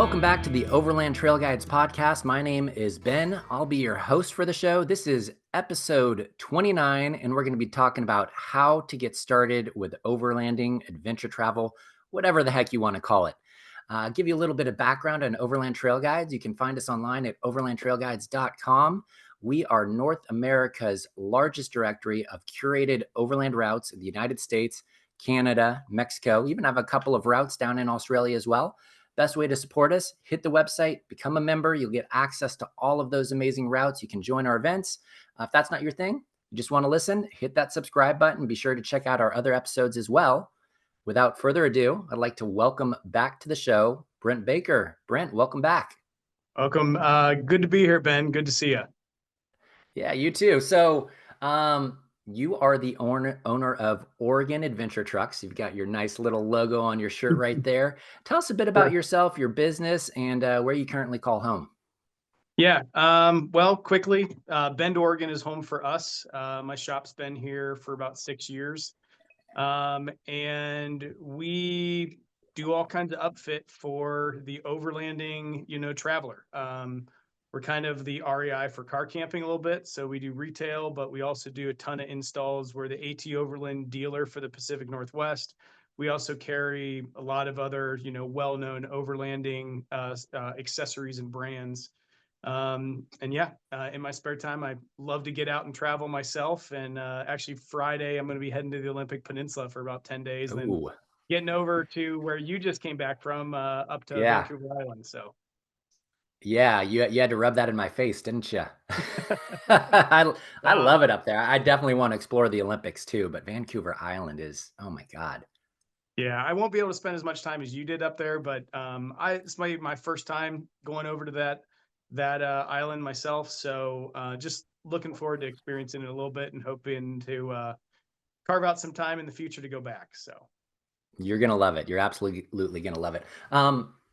Welcome back to the Overland Trail Guides podcast. My name is Ben. I'll be your host for the show. This is episode 29, and we're going to be talking about how to get started with overlanding, adventure travel, whatever the heck you want to call it. Give you a little bit of background on Overland Trail Guides. You can find us online at overlandtrailguides.com. We are North America's largest directory of curated overland routes in the United States, Canada, Mexico. We even have a couple of routes down in Australia as well. Best way to support us, hit the website, become a member. You'll get access to all of those amazing routes. You can join our events. If that's not your thing, you just want to listen, hit that subscribe button. Be sure to check out our other episodes as well. Without further ado, I'd like to welcome back to the show, Brent Baker. Brent, welcome back. Welcome. Good to be here, Ben. Good to see you. Yeah, you too. So you are the owner of Oregon Adventure Trucks. You've got your nice little logo on your shirt right there. Tell us a bit about yourself, your business, and where you currently call home. Yeah. Well, quickly, Bend, Oregon is home for us. My shop's been here for about 6 years. And we do all kinds of upfit for the overlanding, traveler. We're kind of the REI for car camping a little bit. So we do retail, but we also do a ton of installs. We're the AT Overland dealer for the Pacific Northwest. We also carry a lot of other, well-known overlanding accessories and brands. In my spare time, I love to get out and travel myself. And actually Friday, I'm going to be heading to the Olympic Peninsula for about 10 days, and then getting over to where you just came back from, up to Vancouver Island. So. Yeah, you had to rub that in my face, didn't you? I love it up there. I definitely want to explore the Olympics too, but Vancouver Island is, oh my God. Yeah, I won't be able to spend as much time as you did up there, but it's my first time going over to that island myself. So just looking forward to experiencing it a little bit and hoping to carve out some time in the future to go back. So you're gonna love it. You're absolutely gonna love it.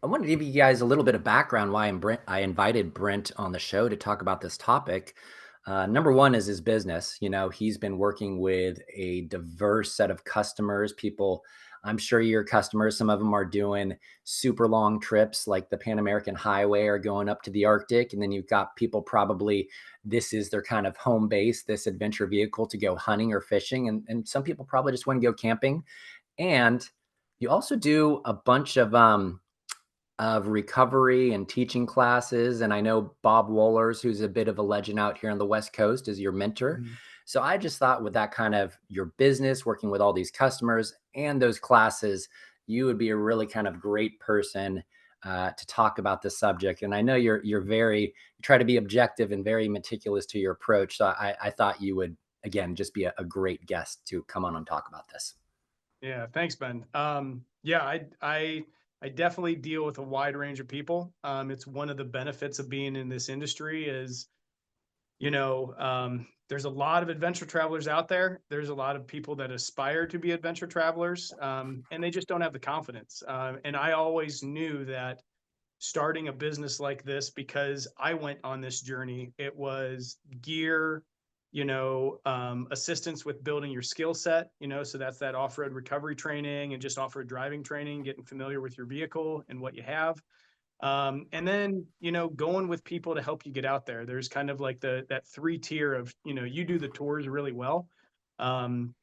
I wanted to give you guys a little bit of background why I invited Brent on the show to talk about this topic. Number one is his business. He's been working with a diverse set of customers, people. I'm sure your customers, some of them are doing super long trips like the Pan American Highway or going up to the Arctic. And then you've got people probably, this is their kind of home base, this adventure vehicle to go hunting or fishing. And some people probably just want to go camping. And you also do a bunch of recovery and teaching classes. And I know Bob Wohlers, who's a bit of a legend out here on the West Coast, is your mentor. Mm-hmm. So I just thought with that kind of your business, working with all these customers and those classes, you would be a really kind of great person to talk about this subject. And I know you try to be objective and very meticulous to your approach. So I thought you would, again, just be a great guest to come on and talk about this. Yeah, thanks, Ben. I definitely deal with a wide range of people. It's one of the benefits of being in this industry is, there's a lot of adventure travelers out there. There's a lot of people that aspire to be adventure travelers, and they just don't have the confidence. And I always knew that starting a business like this, because I went on this journey, it was gear, assistance with building your skill set, so that's that off-road recovery training and just off-road driving training, getting familiar with your vehicle and what you have. And then, going with people to help you get out there. There's kind of like that 3-tier of, you do the tours really well. And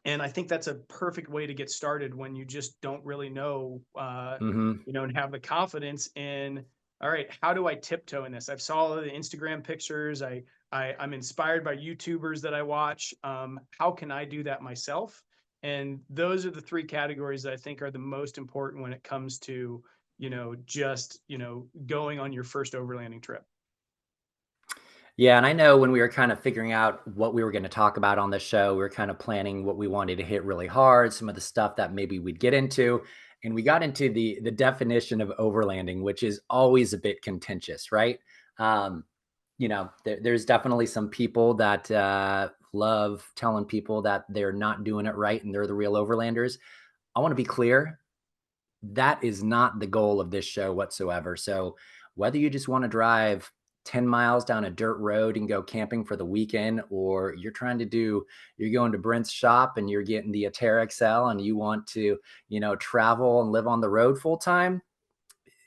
I think that's a perfect way to get started when you just don't really know, and have the confidence in, all right, how do I tiptoe in this? I've saw the Instagram pictures. I'm inspired by YouTubers that I watch. How can I do that myself? And those are the 3 categories that I think are the most important when it comes to, going on your first overlanding trip. Yeah. And I know when we were kind of figuring out what we were going to talk about on the show, we were kind of planning what we wanted to hit really hard, some of the stuff that maybe we'd get into. And we got into the definition of overlanding, which is always a bit contentious, right? There's definitely some people that love telling people that they're not doing it right and they're the real overlanders. I want to be clear. That is not the goal of this show whatsoever. So whether you just want to drive 10 miles down a dirt road and go camping for the weekend, or you're going to Brent's shop and you're getting the Atera XL and you want to, travel and live on the road full time,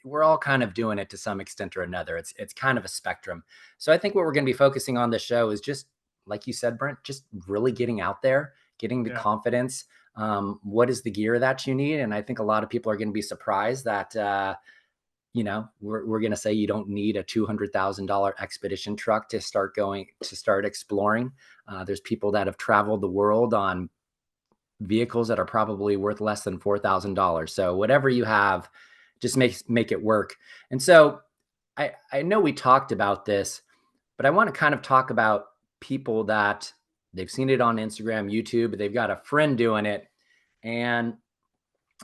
we're all kind of doing it to some extent or another. It's kind of a spectrum. So I think what we're going to be focusing on this show is just like you said, Brent, just really getting out there, getting the Yeah. confidence. What is the gear that you need? And I think a lot of people are going to be surprised that we're going to say you don't need a $200,000 expedition truck to start exploring. There's people that have traveled the world on vehicles that are probably worth less than $4,000. So whatever you have, just make it work. And so I know we talked about this, but I want to kind of talk about people that they've seen it on Instagram, YouTube, they've got a friend doing it, and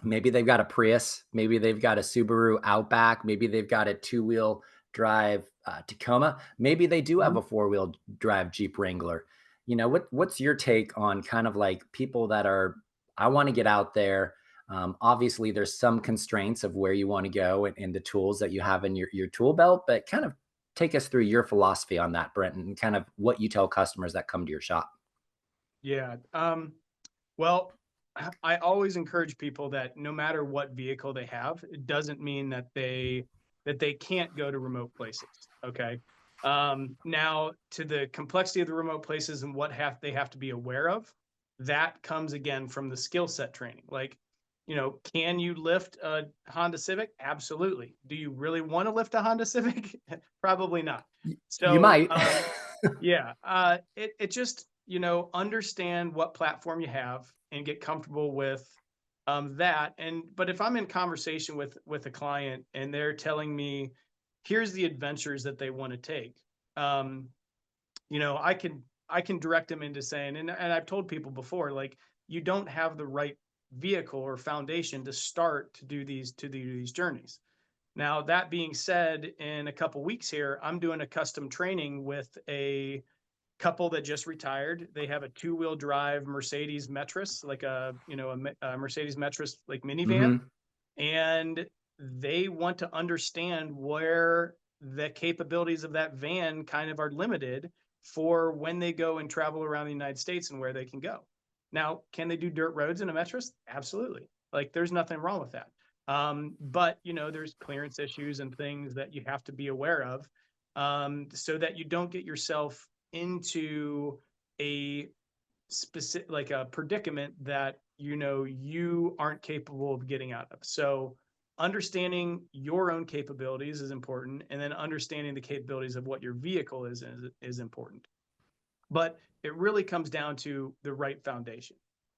maybe they've got a Prius, maybe they've got a Subaru Outback, maybe they've got a two-wheel drive Tacoma, maybe they do have Mhm. a four-wheel drive Jeep Wrangler. What's your take on kind of like people that are, I want to get out there. Obviously, there's some constraints of where you want to go and the tools that you have in your tool belt, but kind of take us through your philosophy on that, Brent, and kind of what you tell customers that come to your shop. Yeah. Well, I always encourage people that no matter what vehicle they have, it doesn't mean that they can't go to remote places. Okay. Now, to the complexity of the remote places and what they have to be aware of, that comes again from the skill set training. Like, can you lift a Honda Civic? Absolutely. Do you really want to lift a Honda Civic? Probably not. You So, might. yeah, it just, understand what platform you have and get comfortable with that. But if I'm in conversation with a client and they're telling me, here's the adventures that they want to take, um, I can direct them into saying, and I've told people before, like, you don't have the right vehicle or foundation to start to do these journeys. Now, that being said, in a couple weeks here, I'm doing a custom training with a couple that just retired. They have a two-wheel drive Mercedes Metris, like a Mercedes Metris like minivan, Hmm. and they want to understand where the capabilities of that van kind of are limited for when they go and travel around the United States and where they can go. Now, can they do dirt roads in a Metris? Absolutely. Like, there's nothing wrong with that. But there's clearance issues and things that you have to be aware of, so that you don't get yourself into a specific, like a predicament that you aren't capable of getting out of. So understanding your own capabilities is important, and then understanding the capabilities of what your vehicle is important. But it really comes down to the right foundation.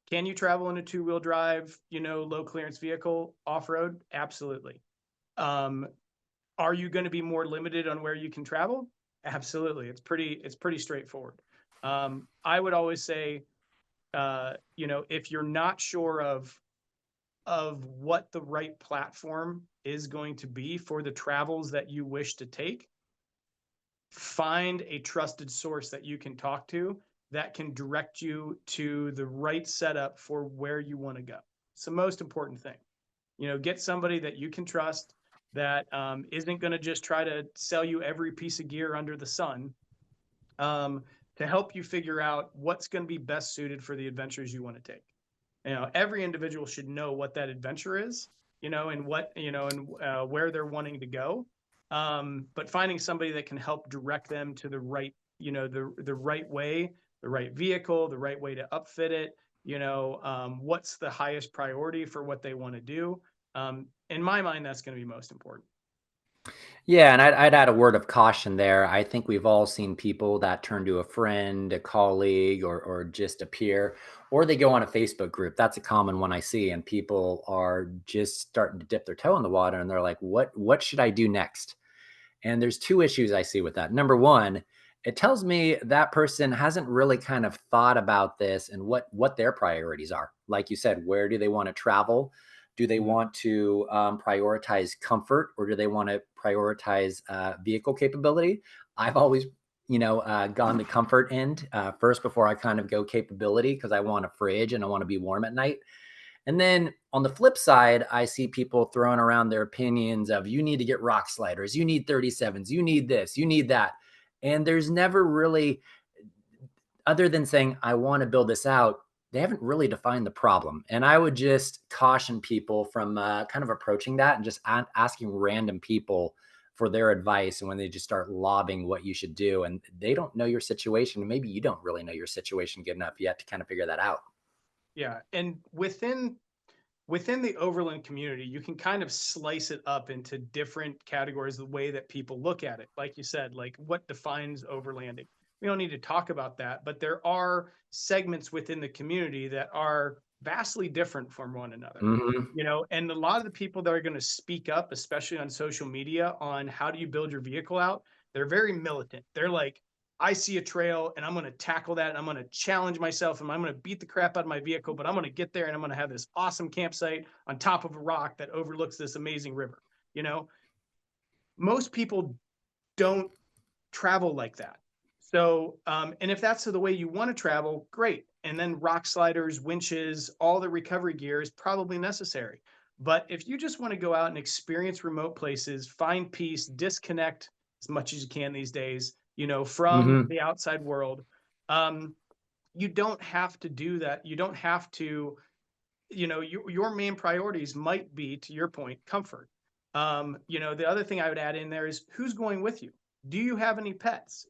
Can you travel in a two-wheel drive, low clearance vehicle off road? Absolutely. Um, are you going to be more limited on where you can travel? Absolutely. It's pretty straightforward. I would always say, if you're not sure of what the right platform is going to be for the travels that you wish to take, find a trusted source that you can talk to that can direct you to the right setup for where you want to go. It's the most important thing. Get somebody that you can trust, that isn't going to just try to sell you every piece of gear under the sun, um, to help you figure out what's going to be best suited for the adventures you want to take. Every individual should know what that adventure is, and where they're wanting to go. But finding somebody that can help direct them to the right, the right way, the right vehicle, the right way to upfit it. What's the highest priority for what they want to do? In my mind, that's going to be most important. Yeah, and I'd add a word of caution there. I think we've all seen people that turn to a friend, a colleague, or just a peer, or they go on a Facebook group. That's a common one I see, and people are just starting to dip their toe in the water, and they're like, "What should I do next?" And there's two issues I see with that. Number one, it tells me that person hasn't really kind of thought about this and what their priorities are. Like you said, where do they want to travel? Do they Mhm. want to prioritize comfort, or do they want to prioritize vehicle capability? I've always, gone the comfort end first before I kind of go capability, because I want a fridge and I want to be warm at night. And then on the flip side, I see people throwing around their opinions of, you need to get rock sliders, you need 37s, you need this, you need that. And there's never really, other than saying, I want to build this out, they haven't really defined the problem. And I would just caution people from kind of approaching that and just asking random people for their advice. And when they just start lobbing what you should do, and they don't know your situation, and maybe you don't really know your situation good enough yet to kind of figure that out. Yeah, and within the overland community, you can kind of slice it up into different categories the way that people look at it. Like you said, like what defines overlanding. We don't need to talk about that, but there are segments within the community that are vastly different from one another. Hmm. And a lot of the people that are going to speak up, especially on social media, on how do you build your vehicle out, they're very militant. They're like, I see a trail and I'm going to tackle that and I'm going to challenge myself and I'm going to beat the crap out of my vehicle, but I'm going to get there and I'm going to have this awesome campsite on top of a rock that overlooks this amazing river. You know, most people don't travel like that. So, and if that's the way you want to travel, great. And then rock sliders, winches, all the recovery gear is probably necessary. But if you just want to go out and experience remote places, find peace, disconnect as much as you can these days, from Hmm. the outside world, um, you don't have to do that. You don't have to, your main priorities might be, to your point, comfort. The other thing I would add in there is who's going with you. Do you have any pets?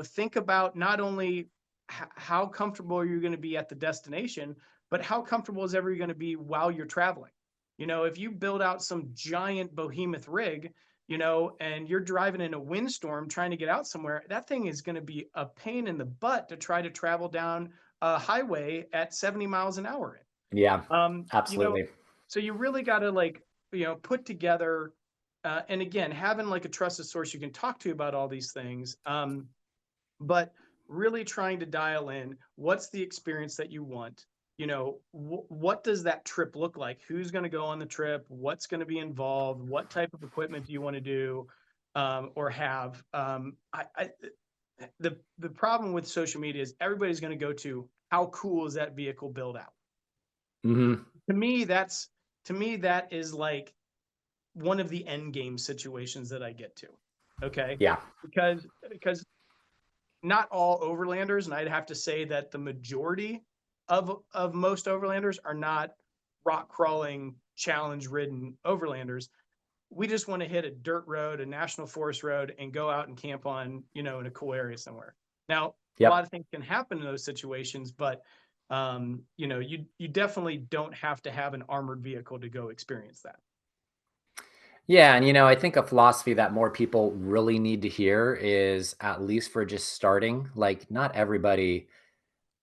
Think about not only how comfortable are you going to be at the destination, but how comfortable is everyone going to be while you're traveling. If you build out some giant behemoth rig, and you're driving in a windstorm trying to get out somewhere, that thing is going to be a pain in the butt to try to travel down a highway at 70 miles an hour. Yeah, Um, you know, absolutely. so you really got to like, put together, and again, having like a trusted source you can talk to about all these things. But really trying to dial in what's the experience that you want. What does that trip look like? Who's going to go on the trip? What's going to be involved? What type of equipment do you want to do, or have? The problem with social media is everybody's going to go to how cool is that vehicle build out. Hmm. To me that is like one of the end game situations that I get to. Okay, Yeah. because not all overlanders, and I'd have to say that the majority of most overlanders are not rock crawling, challenge ridden overlanders. We just want to hit a dirt road, a national forest road, and go out and camp on, in a cool area somewhere. Now, a lot Yep. of things can happen in those situations, but you definitely don't have to have an armored vehicle to go experience that. Yeah, and I think a philosophy that more people really need to hear is, at least for just starting, like not everybody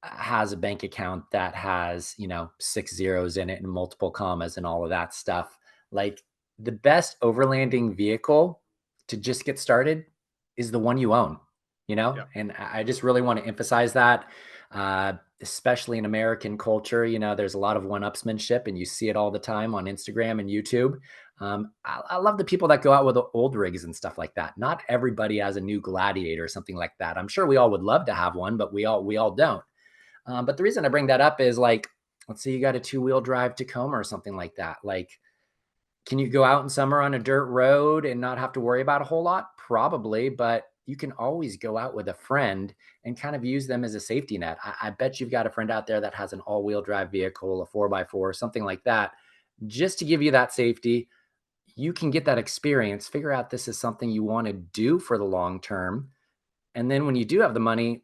has a bank account that has, six zeros in it and multiple commas and all of that stuff. Like, the best overlanding vehicle to just get started is the one you own, Yeah. And I just really want to emphasize that, especially in American culture. There's a lot of one-upsmanship, and you see it all the time on Instagram and YouTube. I love the people that go out with the old rigs and stuff like that. Not everybody has a new Gladiator or something like that. I'm sure we all would love to have one, but we all don't. But the reason I bring that up is, like, let's say you got a two-wheel drive Tacoma or something like that. Like, can you go out in summer on a dirt road and not have to worry about a whole lot? Probably, but you can always go out with a friend and kind of use them as a safety net. I bet you've got a friend out there that has an all-wheel drive vehicle, a 4x4, something like that, just to give you that safety. You can get that experience, figure out this is something you want to do for the long term, and then when you do have the money,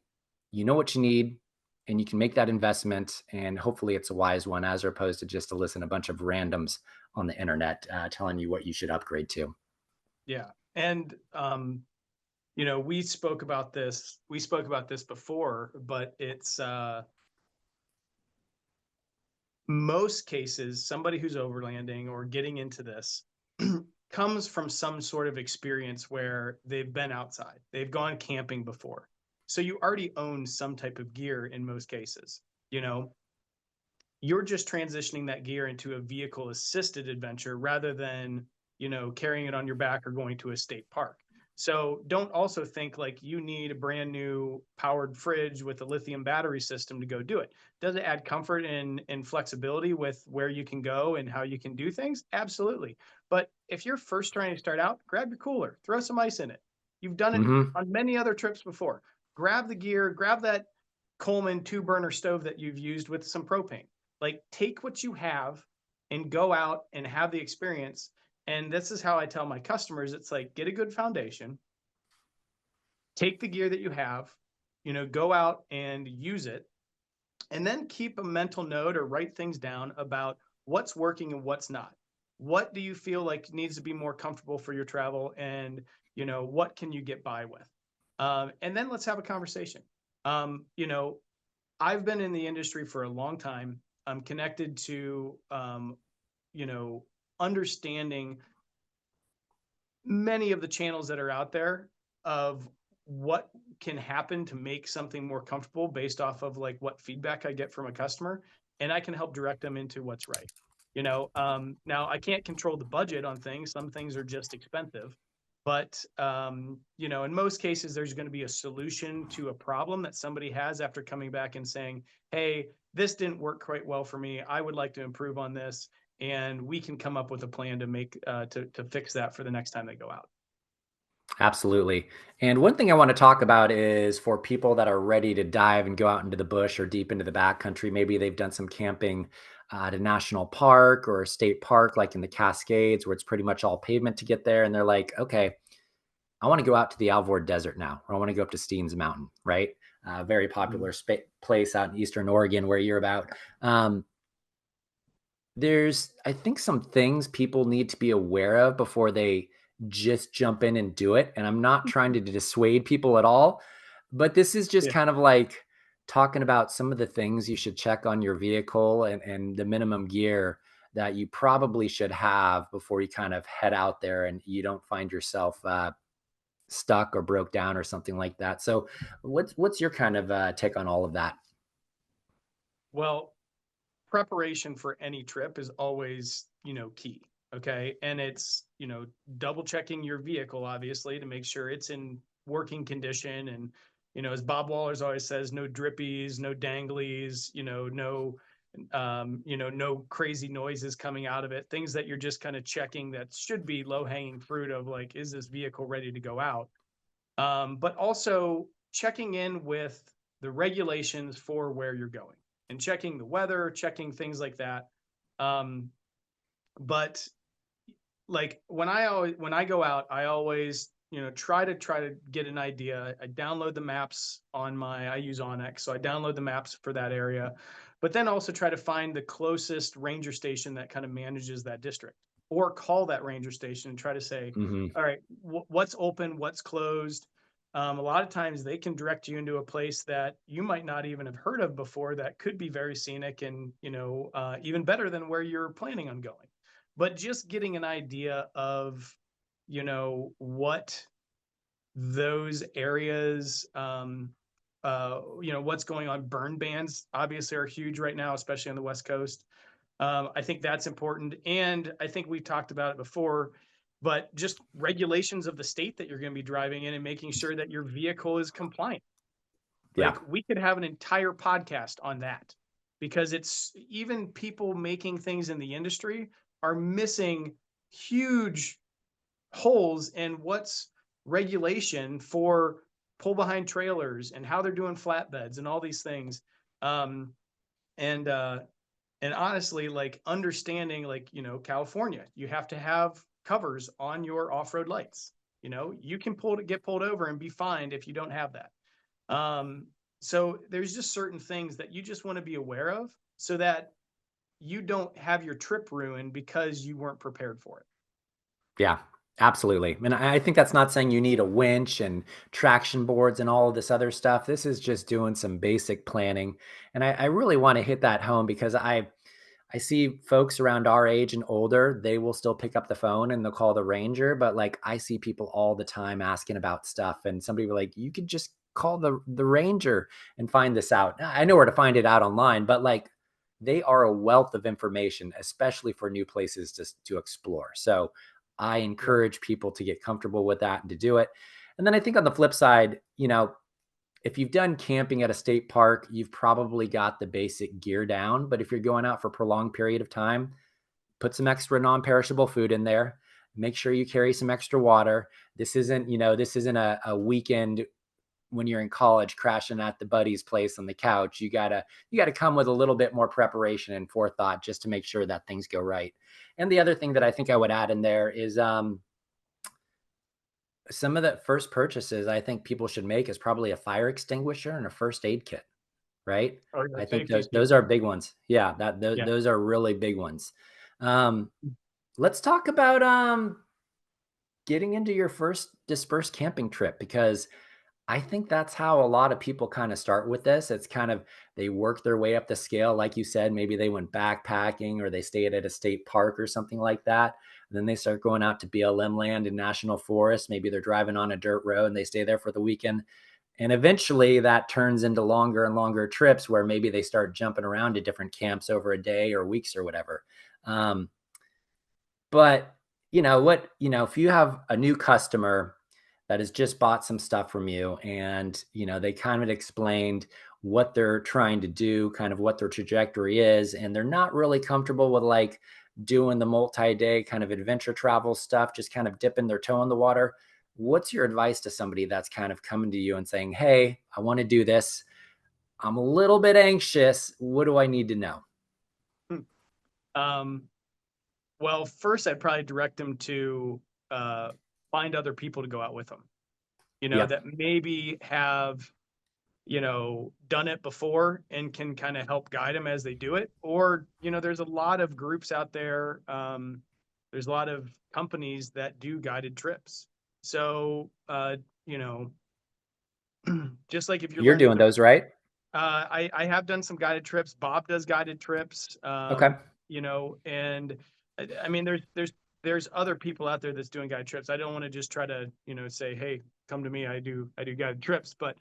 you know what you need, and you can make that investment. And hopefully it's a wise one, as opposed to just to listen to a bunch of randoms on the internet telling you what you should upgrade to. Yeah. And we spoke about this before, but it's most cases somebody who's overlanding or getting into this comes from some sort of experience where they've been outside, they've gone camping before, so you already own some type of gear in most cases. you know you're just transitioning that gear into a vehicle assisted adventure rather than carrying it on your back or going to a state park. So don't also think like you need a brand new powered fridge with a lithium battery system to go do it. Does it add comfort and flexibility with where you can go and how you can do things? Absolutely. But if you're first trying to start out, grab your cooler, throw some ice in it. You've done it Hmm. on many other trips before. Grab the gear, grab that Coleman 2-burner stove that you've used with some propane. Like, take what you have and go out and have the experience. And this is how I tell my customers, it's like, get a good foundation, take the gear that you have, go out and use it, and then keep a mental note or write things down about what's working and what's not. What do you feel like needs to be more comfortable for your travel, and what can you get by with? And then let's have a conversation. um, you know I've been in the industry for a long time. I'm connected to you know understanding many of the channels that are out there of what can happen to make something more comfortable based off of like what feedback I get from a customer, and I can help direct them into what's right. Now I can't control the budget on things. Some things are just expensive, but in most cases, there's going to be a solution to a problem that somebody has after coming back and saying, "Hey, this didn't work quite well for me. I would like to improve on this." And we can come up with a plan to make to fix that for the next time they go out. Absolutely. And one thing I want to talk about is for people that are ready to dive and go out into the bush or deep into the backcountry. Maybe they've done some camping at a national park or a state park, like in the Cascades, where it's pretty much all pavement to get there. And they're like, okay, I want to go out to the Alvord Desert now, or I want to go up to Steens Mountain, right? Very Mhm. popular place out in Eastern Oregon where you're about. Um, there's, I think, some things people need to be aware of before they just jump in and do it. And I'm not trying to dissuade people at all, but this is just Yeah. kind of like talking about some of the things you should check on your vehicle and the minimum gear that you probably should have before you kind of head out there and you don't find yourself stuck or broke down or something like that. So, what's your kind of take on all of that? Well, preparation for any trip is always, key. Okay. And it's, double checking your vehicle, obviously, to make sure it's in working condition. And, as Bob Wallers always says, no drippies, no danglies, no crazy noises coming out of it, things that you're just kind of checking that should be low hanging fruit of like, is this vehicle ready to go out? But also checking in with the regulations for where you're going and checking the weather, checking things like that. Um, but like when I go out, I always try to get an idea. I download the maps on my I use Onyx, so I download the maps for that area, but then also try to find the closest ranger station that kind of manages that district, or call that ranger station and try to say, Hmm. all right, what's open, what's closed. A lot of times they can direct you into a place that you might not even have heard of before that could be very scenic and even better than where you're planning on going. But just getting an idea of what those areas what's going on. Burn bans obviously are huge right now, especially on the West Coast. I think that's important, and I think we've talked about it before, but just regulations of the state that you're going to be driving in and making sure that your vehicle is compliant. Yeah. Like, we could have an entire podcast on that, because it's even people making things in the industry are missing huge holes in what's regulation for pull behind trailers and how they're doing flatbeds and all these things. Um, and honestly, like, understanding, like, California, you have to have covers on your off-road lights. You can get pulled over and be fined if you don't have that. So there's just certain things that you just want to be aware of so that you don't have your trip ruined because you weren't prepared for it. Yeah, absolutely. And I think that's not saying you need a winch and traction boards and all of this other stuff. This is just doing some basic planning. And I really want to hit that home because I see folks around our age and older, they will still pick up the phone and they'll call the ranger. But like I see people all the time asking about stuff, and somebody will like, you could just call the ranger and find this out. I know where to find it out online, but like they are a wealth of information, especially for new places to explore. So I Yeah. encourage people to get comfortable with that and to do it. And then I think on the flip side, if you've done camping at a state park, you've probably got the basic gear down. But if you're going out for a prolonged period of time, put some extra non-perishable food in there. Make sure you carry some extra water. This isn't a weekend when you're in college crashing at the buddy's place on the couch. You gotta come with a little bit more preparation and forethought just to make sure that things go right. And the other thing that I think I would add in there is some of the first purchases I think people should make is probably a fire extinguisher and a first aid kit, right? Oh, yeah, I think safety is those huge. are big ones. Yeah, Yeah. those are really big ones. Um, let's talk about getting into your first dispersed camping trip, because I think that's how a lot of people kind of start with this. It's kind of they work their way up the scale. Like you said, maybe they went backpacking or they stayed at a state park or something like that. And then they start going out to BLM land and national forest. Maybe they're driving on a dirt road and they stay there for the weekend. And eventually that turns into longer and longer trips where maybe they start jumping around to different camps over a day or weeks or whatever. Um, but if you have a new customer that has just bought some stuff from you and, they kind of explained what they're trying to do, kind of what their trajectory is, and they're not really comfortable with like doing the multi-day kind of adventure travel stuff, just kind of dipping their toe in the water. What's your advice to somebody that's kind of coming to you and saying, "Hey, I want to do this. I'm a little bit anxious. What do I need to know?" Um, well, first I'd probably direct them to uh, find other people to go out with them, Yep. that maybe have, done it before and can kind of help guide them as they do it. Or, there's a lot of groups out there. There's a lot of companies that do guided trips. So, you know, just like if you're You're learning doing those, right? I have done some guided trips. Bob does guided trips. Okay. And I mean, there's other people out there that's doing guided trips. I don't want to just try to, say, hey, come to me. I do guided trips, but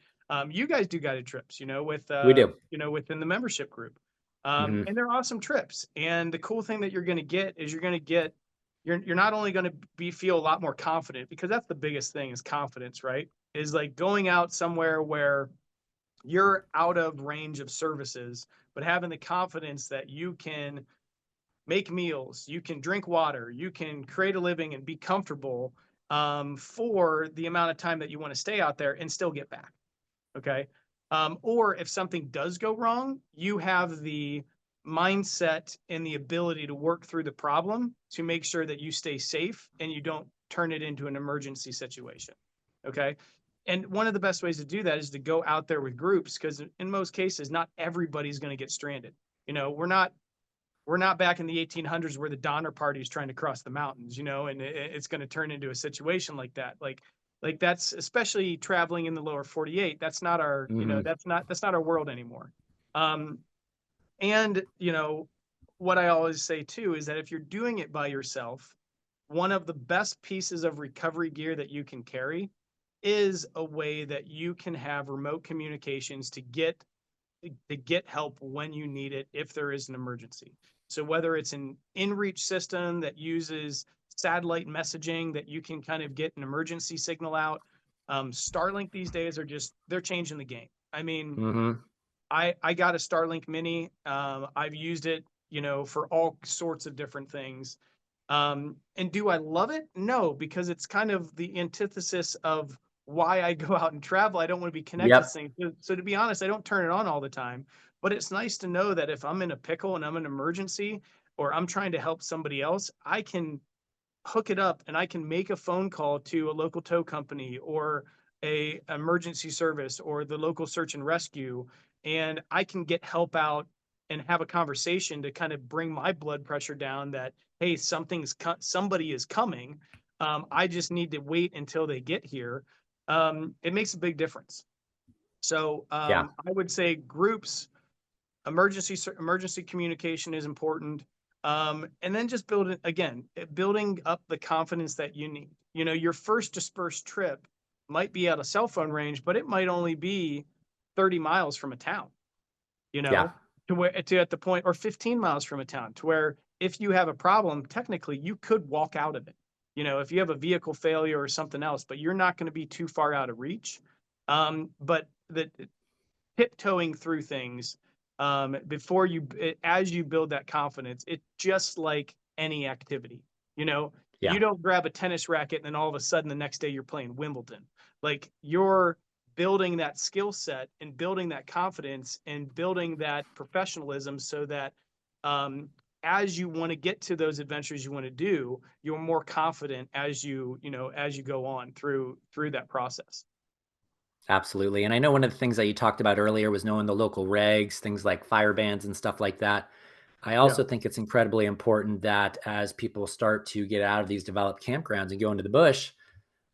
you guys do guided trips, We do. within the membership group. Hmm. And they're awesome trips. And the cool thing that you're going to get is you're not only going to feel a lot more confident, because that's the biggest thing is confidence, right? Is like going out somewhere where you're out of range of services, but having the confidence that you can make meals, you can drink water, you can create a living and be comfortable for the amount of time that you want to stay out there and still get back. Okay. Or if something does go wrong, you have the mindset and the ability to work through the problem to make sure that you stay safe and you don't turn it into an emergency situation. Okay. And one of the best ways to do that is to go out there with groups, because in most cases, not everybody's going to get stranded. We're not back in the 1800s where the Donner Party is trying to cross the mountains, and it's going to turn into a situation like that. Like that's especially traveling in the lower 48. That's not our, Hmm. that's not our world anymore. Um, and what I always say too is that if you're doing it by yourself, one of the best pieces of recovery gear that you can carry is a way that you can have remote communications to get help when you need it if there is an emergency. So whether it's an inReach system that uses satellite messaging that you can kind of get an emergency signal out. Starlink these days they're changing the game. I mean, Hmm. I got a Starlink Mini. I've used it, for all sorts of different things. And do I love it? No, because it's kind of the antithesis of why I go out and travel. I don't want to be connected to Yep. things. So to be honest, I don't turn it on all the time. But it's nice to know that if I'm in a pickle and I'm in an emergency or I'm trying to help somebody else, I can hook it up and I can make a phone call to a local tow company or a emergency service or the local search and rescue, and I can get help out and have a conversation to kind of bring my blood pressure down that, hey, somebody is coming. I just need to wait until they get here. It makes a big difference. So Yeah. I would say groups, emergency communication is important. And then just building up the confidence that you need. Your first dispersed trip might be out of cell phone range, but it might only be 30 miles from a town, you Yeah. know, to at the point, or 15 miles from a town, to where if you have a problem, technically you could walk out of it. If you have a vehicle failure or something else, but you're not going to be too far out of reach. But the tiptoeing through things before as you build that confidence, it's just like any activity. You Yeah. don't grab a tennis racket and then all of a sudden the next day you're playing Wimbledon. Like, you're building that skill set and building that confidence and building that professionalism so that um, as you want to get to those adventures you want to do, you're more confident as as you go on through that process. Absolutely. And I know one of the things that you talked about earlier was knowing the local regs, things like fire bans and stuff like that. I Yeah. also think it's incredibly important that as people start to get out of these developed campgrounds and go into the bush,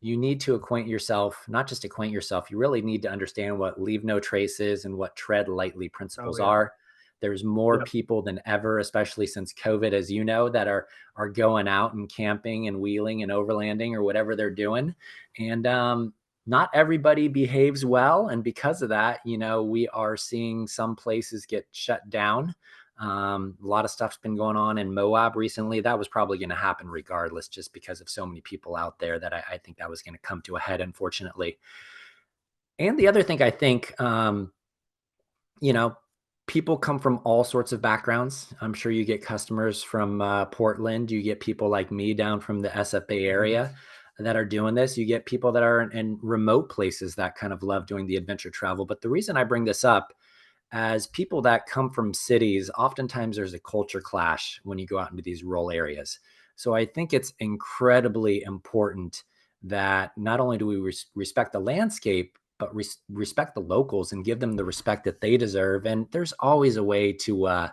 you need to acquaint yourself, not just acquaint yourself, you really need to understand what leave no traces and what tread lightly Oh principles yeah. are. There's more Yep. people than ever, especially since COVID, as you know, that are going out and camping and wheeling and overlanding or whatever they're doing. And not everybody behaves well. And because of that, we are seeing some places get shut down. A lot of stuff's been going on in Moab recently. That was probably going to happen regardless, just because of so many people out there that I think that was going to come to a head, unfortunately. And the other thing I think, you know, people come from all sorts of backgrounds. I'm sure you get customers from Portland. You get people like me down from the SFA Mhm. area that are doing this. You get people that are in remote places that kind of love doing the adventure travel. But the reason I bring this up, as people that come from cities, oftentimes there's a culture clash when you go out into these rural areas. So I think it's incredibly important that not only do we respect the landscape, but respect the locals and give them the respect that they deserve. And there's always a way to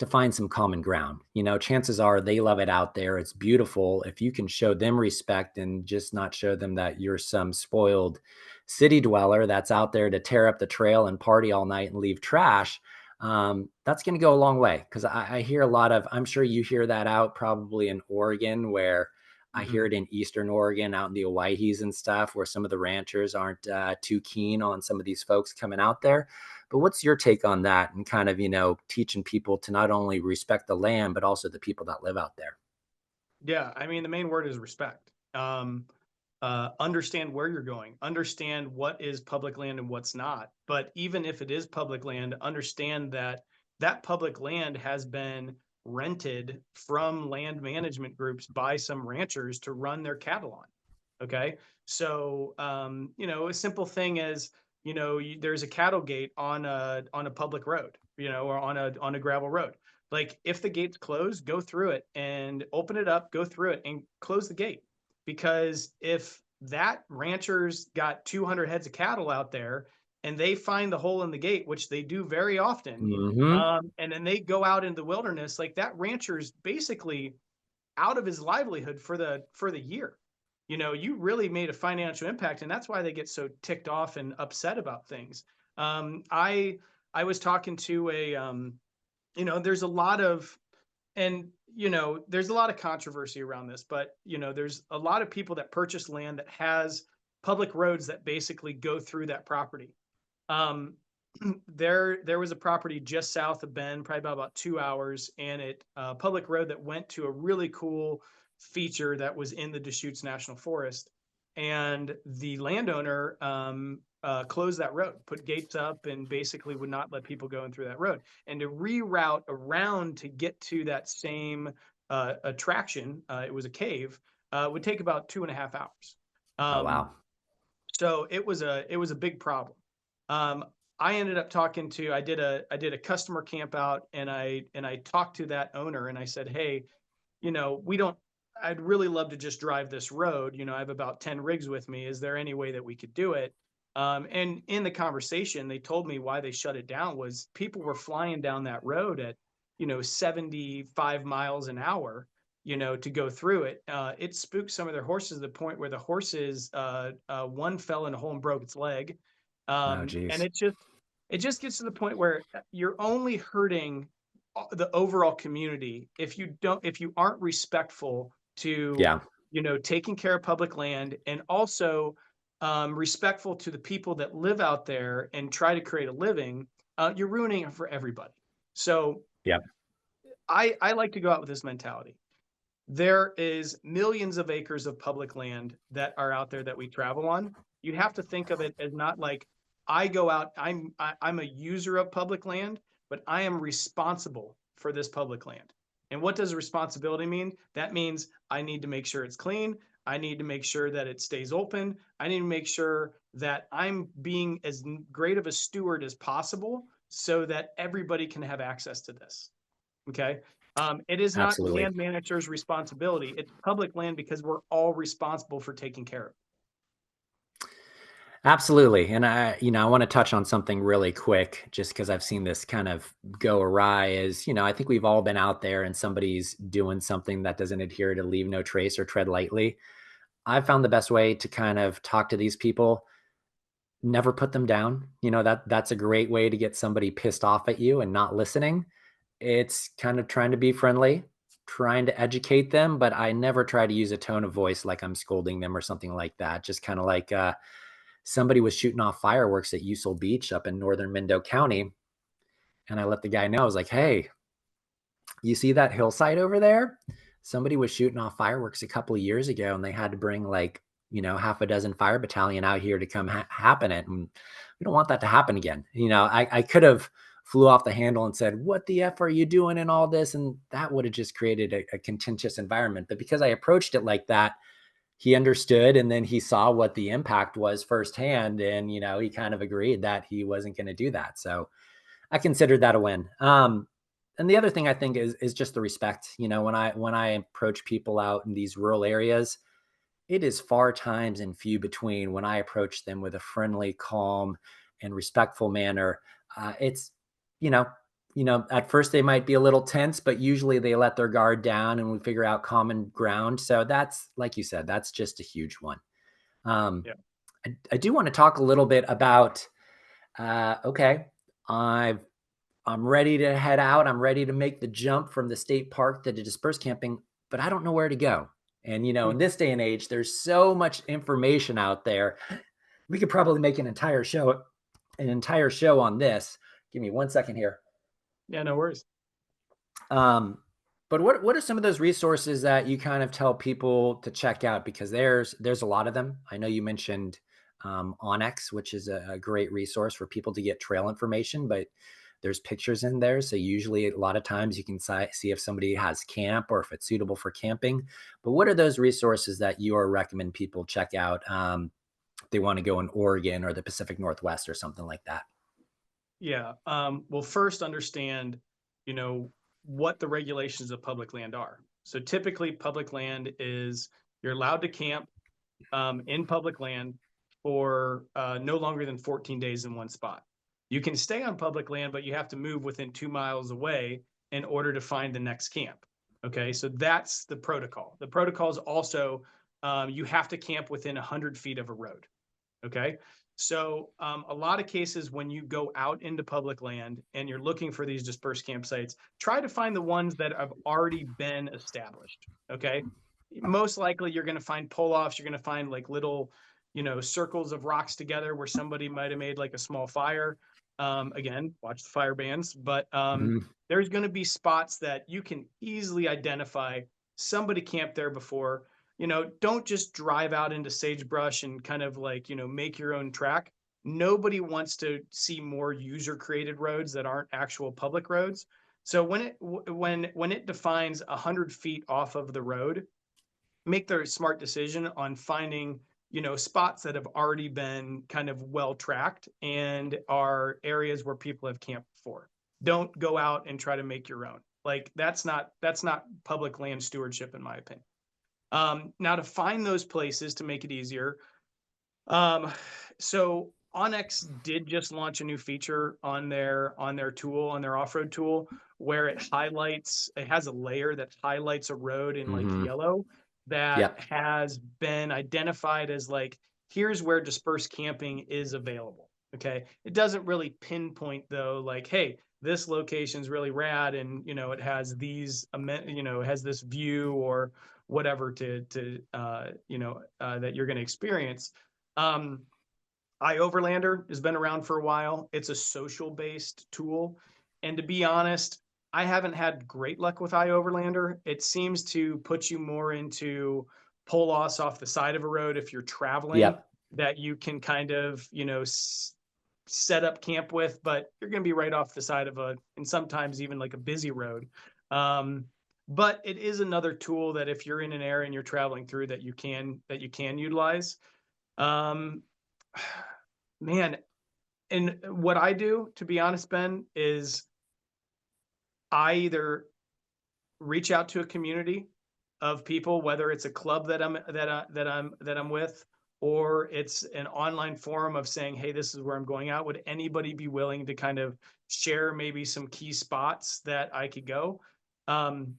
find some common ground. Chances are they love it out there. It's beautiful. If you can show them respect and just not show them that you're some spoiled city dweller that's out there to tear up the trail and party all night and leave trash, that's going to go a long way. Because I hear a lot of, I'm sure you hear that out probably in Oregon, where I hear Mhm. it in Eastern Oregon, out in the Owyhees and stuff, where some of the ranchers aren't too keen on some of these folks coming out there. But what's your take on that and kind of, teaching people to not only respect the land, but also the people that live out there? Yeah, I mean, the main word is respect. Understand where you're going, understand what is public land and what's not. But even if it is public land, understand that that public land has been rented from land management groups by some ranchers to run their cattle on. Okay. So, a simple thing is, there's a cattle gate on a public road, or on a gravel road. Like if the gate's closed, go through it and open it up, go through it and close the gate. Because if that rancher's got 200 heads of cattle out there and they find the hole in the gate, which they do very often, Hmm. and then they go out into the wilderness, like that rancher's basically out of his livelihood for the year. You really made a financial impact, and that's why they get so ticked off and upset about things. I was talking to there's a lot of and there's a lot of controversy around this, but there's a lot of people that purchase land that has public roads that basically go through that property. um, there was a property just south of Bend, probably about 2 hours, and it public road that went to a really cool feature that was in the Deschutes National Forest, and the landowner closed that road, put gates up, and basically would not let people go in through that road. And to reroute around to get to that same attraction, it was a cave, would take about 2.5 hours. Oh, Um, wow. so it was a big problem. Um, I ended up talking to I did a customer camp out, and I talked to that owner, and I said, hey, we don't I'd really love to just drive this road. I have about 10 rigs with me. Is there any way that we could do it? And in the conversation, they told me why they shut it down was people were flying down that road at, 75 miles an hour, to go through it. It spooked some of their horses to the point where the horses, one fell in a hole and broke its leg. Oh, And geez. it just gets to the point where you're only hurting the overall community if you aren't respectful to Yeah. taking care of public land, and also respectful to the people that live out there and try to create a living. You're ruining it for everybody. So Yeah. I like to go out with this mentality. There is millions of acres of public land that are out there that we travel on. You have to think of it as not like I go out, I'm a user of public land, but I am responsible for this public land. And what does responsibility mean? That means I need to make sure it's clean. I need to make sure that it stays open. I need to make sure that I'm being as great of a steward as possible so that everybody can have access to this. Okay. It is not Absolutely. land manager's responsibility. It's public land because we're all responsible for taking care of it. Absolutely. And I want to touch on something really quick just because I've seen this kind of go awry is, I think we've all been out there and somebody's doing something that doesn't adhere to leave no trace or tread lightly. I've found the best way to kind of talk to these people, never put them down. That's a great way to get somebody pissed off at you and not listening. It's kind of trying to be friendly, trying to educate them, but I never try to use a tone of voice like I'm scolding them or something like that. Just kind of like somebody was shooting off fireworks at Usel Beach up in northern Mendocino County. And I let the guy know, I was like, hey, you see that hillside over there? Somebody was shooting off fireworks a couple of years ago and they had to bring like, half a dozen fire battalion out here to come happen it. And we don't want that to happen again. I could have flew off the handle and said, what the F are you doing and all this? And that would have just created a contentious environment. But because I approached it like that, he understood and then he saw what the impact was firsthand. And, he kind of agreed that he wasn't going to do that. So I considered that a win. And the other thing I think is just the respect. When I approach people out in these rural areas, it is far times and few between when I approach them with a friendly, calm, and respectful manner. It's, you know, at first they might be a little tense, but usually they let their guard down and we figure out common ground. So that's, like you said, that's just a huge one. Um, Yeah. I do want to talk a little bit about, okay, I've I'm ready to head out. I'm ready to make the jump from the state park to the dispersed camping, but I don't know where to go. And in Mhm. this day and age, there's so much information out there. We could probably make an entire show on this. Give me 1 second here. Yeah, no worries. Um, but what are some of those resources that you kind of tell people to check out? Because there's a lot of them. I know you mentioned Onyx, which is a great resource for people to get trail information, but there's pictures in there. So usually a lot of times you can see if somebody has camp or if it's suitable for camping. But what are those resources that you are recommend people check out if they want to go in Oregon or the Pacific Northwest or something like that? Yeah. Well, first understand, you know, what the regulations of public land are. So typically, public land is you're allowed to camp in public land for no longer than 14 days in one spot. You can stay on public land, but you have to move within 2 miles away in order to find the next camp. Okay, so that's the protocol. The protocol is also you have to camp within 100 feet of a road. Okay. So, a lot of cases when you go out into public land and you're looking for these dispersed campsites, try to find the ones that have already been established. Okay. Most likely you're going to find pull offs. You're going to find like little, circles of rocks together where somebody might have made like a small fire. Again, watch the fire bans, but Mhm. there's going to be spots that you can easily identify somebody camped there before. Don't just drive out into sagebrush and kind of like, make your own track. Nobody wants to see more user created roads that aren't actual public roads. So when it defines 100 feet off of the road, make their smart decision on finding, spots that have already been kind of well tracked and are areas where people have camped before. Don't go out and try to make your own. Like that's not public land stewardship in my opinion. Now to find those places to make it easier. So Onyx did just launch a new feature on their tool, on their off-road tool, where it has a layer that highlights a road in like Mhm. yellow that Yep. has been identified as like, here's where dispersed camping is available. Okay. It doesn't really pinpoint though, like, hey, this location's really rad and it has it has this view or whatever that you're going to experience. um, iOverlander has been around for a while. It's a social based tool. And to be honest, I haven't had great luck with iOverlander. It seems to put you more into pull offs off the side of a road if you're traveling Yep. that you can kind of, set up camp with, but you're going to be right off the side of and sometimes even like a busy road. Um, But it is another tool that if you're in an area and you're traveling through that you can utilize. Um, man, and what I do, to be honest, Ben, is I either reach out to a community of people, whether it's a club that I'm with, or it's an online forum of saying, "Hey, this is where I'm going out. Would anybody be willing to kind of share maybe some key spots that I could go?" Um,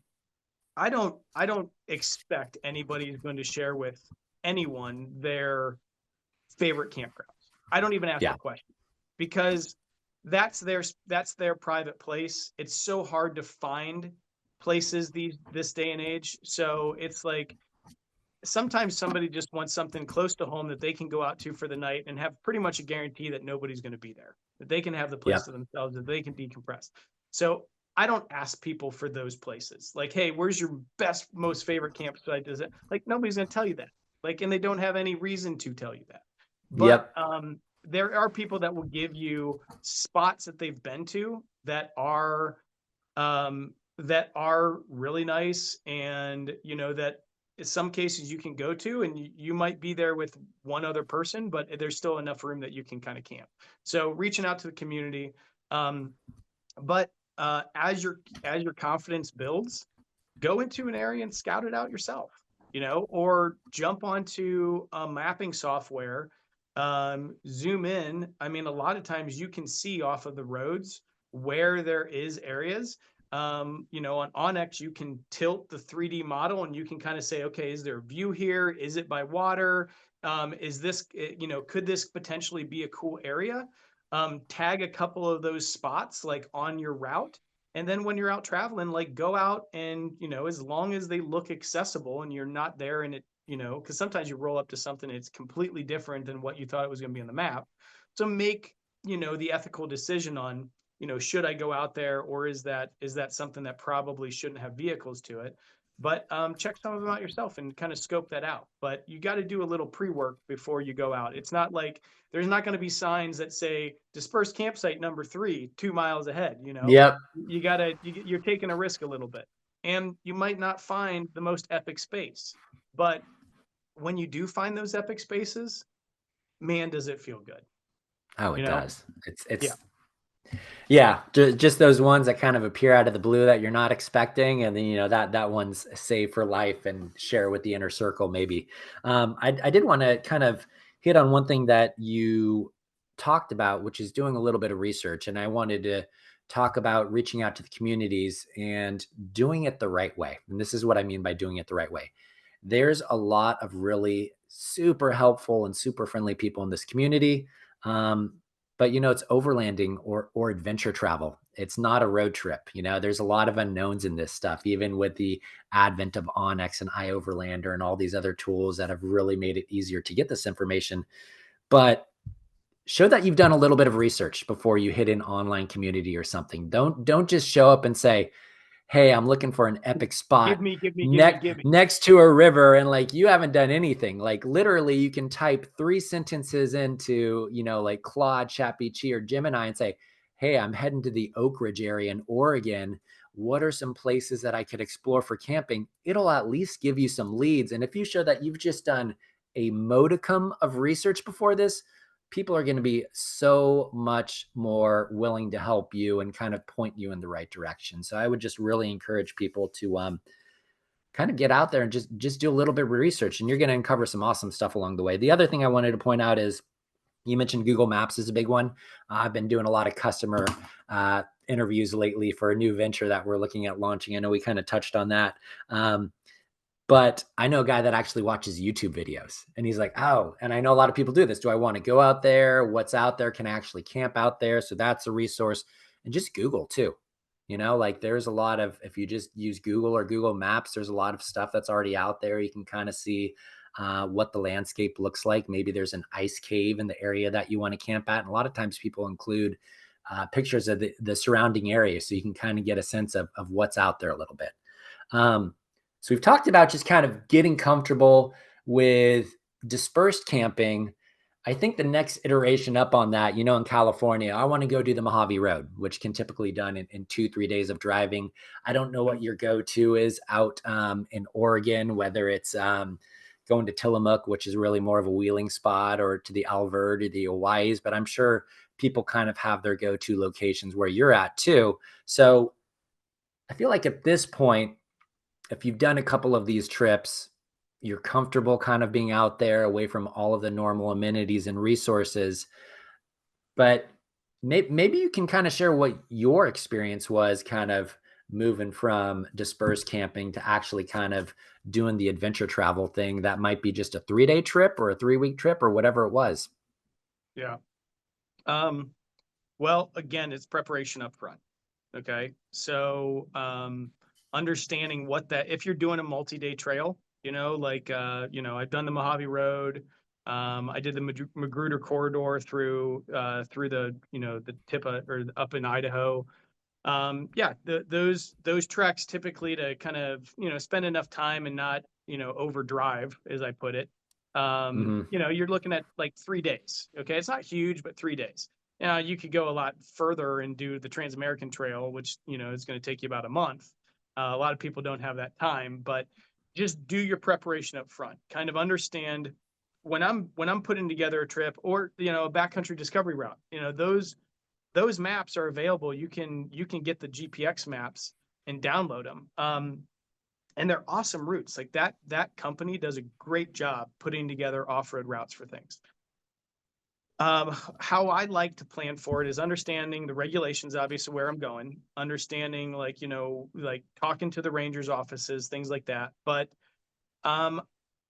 I don't expect anybody is going to share with anyone their favorite campgrounds. I don't even ask the Yeah. question because that's their private place. It's so hard to find places this day and age. So it's like sometimes somebody just wants something close to home that they can go out to for the night and have pretty much a guarantee that nobody's going to be there, that they can have the place Yep. to themselves, that they can decompress. So I don't ask people for those places. Like, hey, where's your best, most favorite campsite? Does it like nobody's going to tell you that? Like, and they don't have any reason to tell you that. But Yep. there are people that will give you spots that they've been to that are really nice, and that in some cases you can go to, and you might be there with one other person, but there's still enough room that you can kind of camp. So reaching out to the community, um, but as your confidence builds, go into an area and scout it out yourself, or jump onto a mapping software, zoom in. I mean, a lot of times you can see off of the roads where there is areas. On Onyx, you can tilt the 3D model and you can kind of say, okay, is there a view here? Is it by water? Is this, could this potentially be a cool area? Tag a couple of those spots like on your route, and then when you're out traveling, like go out and, as long as they look accessible and you're not there and because sometimes you roll up to something, it's completely different than what you thought it was going to be on the map. So make, the ethical decision on, should I go out there, or is that something that probably shouldn't have vehicles to it? But check some of them out yourself and kind of scope that out. But you got to do a little pre-work before you go out. It's not like there's not going to be signs that say dispersed campsite number 3, 2 miles ahead. Yep. You're taking a risk a little bit, and you might not find the most epic space, but when you do find those epic spaces, man, does it feel good. Oh, you it know does. yeah. Yeah, just those ones that kind of appear out of the blue that you're not expecting, and then that one's saved for life and share with the inner circle maybe. I did want to kind of hit on one thing that you talked about, which is doing a little bit of research, and I wanted to talk about reaching out to the communities and doing it the right way. And this is what I mean by doing it the right way. There's a lot of really super helpful and super friendly people in this community. But it's overlanding or adventure travel. It's not a road trip. There's a lot of unknowns in this stuff, even with the advent of Onyx and iOverlander and all these other tools that have really made it easier to get this information. But show that you've done a little bit of research before you hit an online community or something. Don't just show up and say, hey, I'm looking for an epic Give spot me, give me, give me, next give me. next to a river, and like you haven't done anything. Like literally you can type 3 sentences into, like Claude, ChatGPT, or Gemini and say, hey, I'm heading to the Oak Ridge area in Oregon. What are some places that I could explore for camping? It'll at least give you some leads. And if you show that you've just done a modicum of research before this, people are going to be so much more willing to help you and kind of point you in the right direction. So I would just really encourage people to kind of get out there and just do a little bit of research, and you're going to uncover some awesome stuff along the way. The other thing I wanted to point out is you mentioned Google Maps is a big one. I've been doing a lot of customer interviews lately for a new venture that we're looking at launching. I know we kind of touched on that. But I know a guy that actually watches YouTube videos, and he's like, oh, and I know a lot of people do this. Do I want to go out there? What's out there? Can I actually camp out there? So that's a resource. And just Google too. Like there's a lot of, if you just use Google or Google Maps, there's a lot of stuff that's already out there. You can kind of see what the landscape looks like. Maybe there's an ice cave in the area that you want to camp at. And a lot of times people include pictures of the surrounding area, so you can kind of get a sense of what's out there a little bit. So we've talked about just kind of getting comfortable with dispersed camping. I think the next iteration up on that, in California, I want to go do the Mojave Road, which can typically done in 2, 3 days of driving. I don't know what Mhm. your go-to is out in Oregon, whether it's going to Tillamook, which is really more of a wheeling spot, or to the Alvord or the Hawaii's, but I'm sure people kind of have their go-to locations where you're at too. So I feel like at this point, if you've done a couple of these trips, you're comfortable kind of being out there away from all of the normal amenities and resources. But maybe you can kind of share what your experience was kind of moving from dispersed camping to actually kind of doing the adventure travel thing that might be just a 3 day trip or a 3 week trip or whatever it was. Yeah. Um, well, again, it's preparation up front. Okay. So, understanding what that, if you're doing a multi-day trail, I've done the Mojave Road. I did the Magruder corridor through the tip of, or up in Idaho. Yeah, those treks typically to kind of, spend enough time and not, overdrive, as I put it. Hmm. You're looking at like 3 days. Okay. It's not huge, but 3 days. Now you could go a lot further and do the Trans-American Trail, which, is going to take you about a month. A lot of people don't have that time, but just do your preparation up front. Kind of understand when I'm putting together a trip, or, a backcountry discovery route, those maps are available. You can get the GPX maps and download them. And they're awesome routes. Like that company does a great job putting together off-road routes for things. How I like to plan for it is understanding the regulations, obviously where I'm going, understanding, like, like talking to the rangers offices, things like that. But um,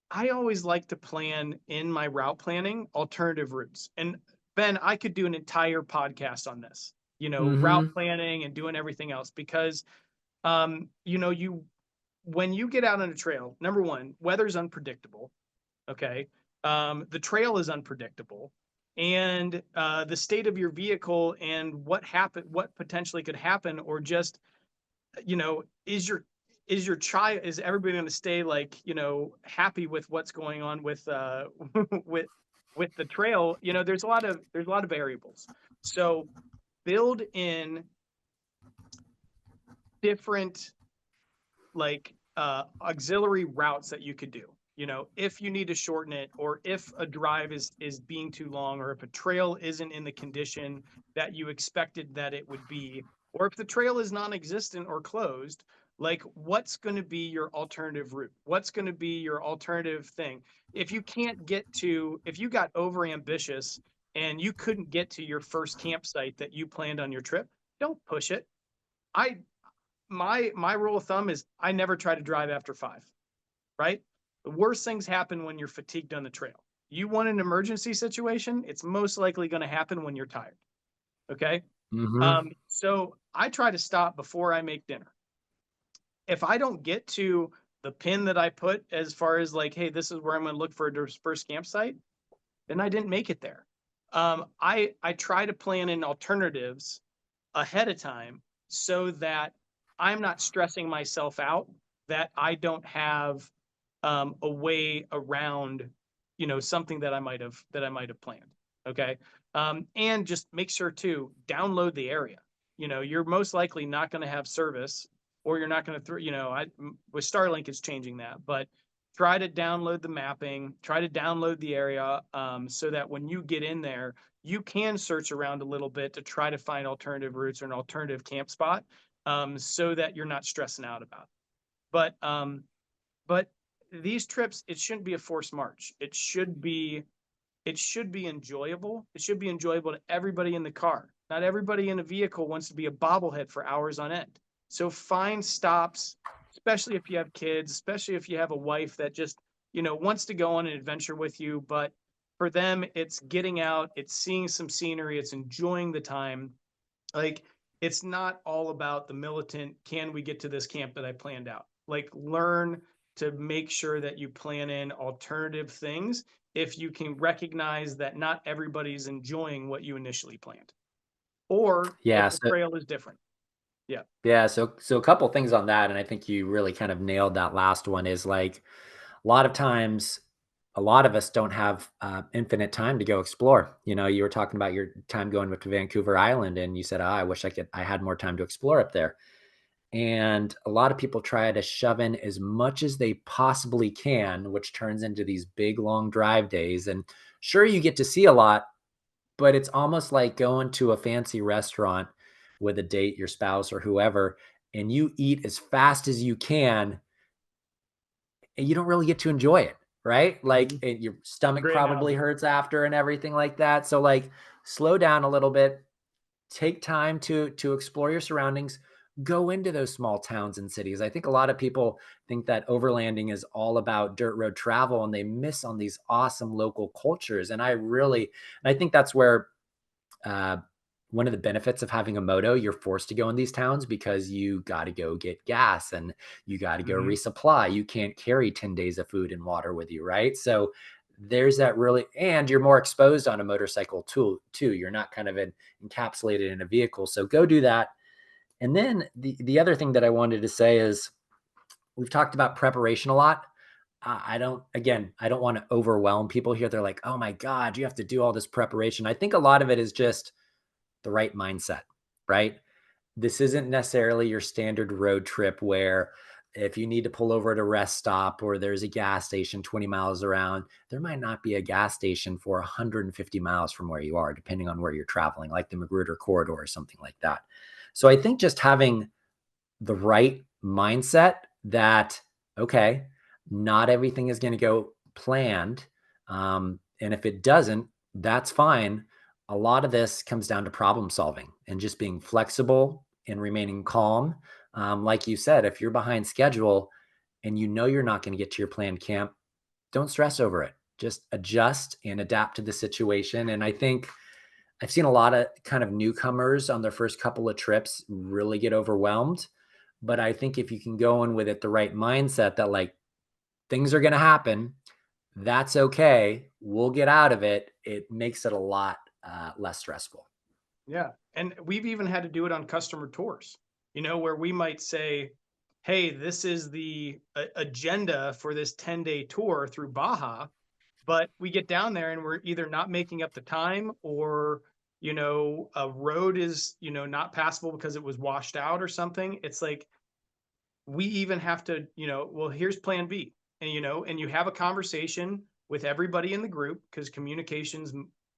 I always like to plan in my route planning alternative routes. And Ben, I could do an entire podcast on this, route Hmm. planning and doing everything else, because um, you know, you when you get out on a trail, number one, weather's unpredictable. Okay. The trail is unpredictable. And the state of your vehicle and what potentially could happen, or just, is your child, is everybody going to stay, like, happy with what's going on with with the trail? There's a lot of variables. So build in different, like, auxiliary routes that you could do. If you need to shorten it, or if a drive is being too long, or if a trail isn't in the condition that you expected that it would be, or if the trail is non-existent or closed, like, what's going to be your alternative route? What's going to be your alternative thing? If you got over ambitious and you couldn't get to your first campsite that you planned on your trip, don't push it. I my rule of thumb is I never try to drive after 5, right? The worst things happen when you're fatigued on the trail. You want an emergency situation, it's most likely going to happen when you're tired. Okay. Hmm. So I try to stop before I make dinner. If I don't get to the pin that I put, as far as like, hey, this is where I'm going to look for a dispersed campsite, then I didn't make it there. I try to plan in alternatives ahead of time, so that I'm not stressing myself out, that I don't have a way around, something that I might have planned. Okay. And just make sure to download the area. You're most likely not going to have service, or you're not going to throw, with Starlink it's changing that, but try to download the mapping, try to download the area, so that when you get in there, you can search around a little bit to try to find alternative routes or an alternative camp spot, so that you're not stressing out about it. But these trips, it shouldn't be a forced march. It should be enjoyable. It should be enjoyable to everybody in the car. Not everybody in a vehicle wants to be a bobblehead for hours on end. So find stops, especially if you have kids, especially if you have a wife that just, wants to go on an adventure with you. But for them, it's getting out, it's seeing some scenery, it's enjoying the time. Like, it's not all about the militant, can we get to this camp that I planned out? Like, learn to make sure that you plan in alternative things if you can recognize that not everybody's enjoying what you initially planned, or Yeah. if the So trail is different. Yeah. yeah, so a couple things on that, and I think you really kind of nailed that last one. Is like a lot of times a lot of us don't have infinite time to go explore. You were talking about your time going to Vancouver Island, and you said, "Oh, I wish I had more time to explore up there." And a lot of people try to shove in as much as they possibly can, which turns into these big long drive days. And sure, you get to see a lot, but it's almost like going to a fancy restaurant with a date, your spouse or whoever, and you eat as fast as you can and you don't really get to enjoy it, right? Like Mhm. your stomach Great probably analogy. hurts after and everything like that. So like slow down a little bit, take time to explore your surroundings, go into those small towns and cities. I think a lot of people think that overlanding is all about dirt road travel and they miss on these awesome local cultures. And I think that's where uh, one of the benefits of having a moto, you're forced to go in these towns because you got to go get gas and you got to go Mhm. resupply. You can't carry 10 days of food and water with you, right? So there's that really, and you're more exposed on a motorcycle too. You're not kind of encapsulated in a vehicle. So go do that. And then the other thing that I wanted to say is we've talked about preparation a lot. I don't want to overwhelm people here. They're like, oh my God, you have to do all this preparation. I think a lot of it is just the right mindset, right? This isn't necessarily your standard road trip where if you need to pull over at a rest stop or there's a gas station 20 miles around, there might not be a gas station for 150 miles from where you are, depending on where you're traveling, like the Magruder corridor or something like that. So I think just having the right mindset that, okay, not everything is going to go planned. And if it doesn't, that's fine. A lot of this comes down to problem solving and just being flexible and remaining calm. Like you said, if you're behind schedule and you know you're not going to get to your planned camp, don't stress over it. Just adjust and adapt to the situation. And I think I've seen a lot of kind of newcomers on their first couple of trips really get overwhelmed. But I think if you can go in with it the right mindset that like things are going to happen, that's okay. We'll get out of it. It makes it a lot less stressful. Yeah. And we've even had to do it on customer tours, where we might say, hey, this is the agenda for this 10-day tour through Baja. But we get down there and we're either not making up the time or, a road is, not passable because it was washed out or something. It's like, we even have to, well, here's plan B. And, and you have a conversation with everybody in the group because communication's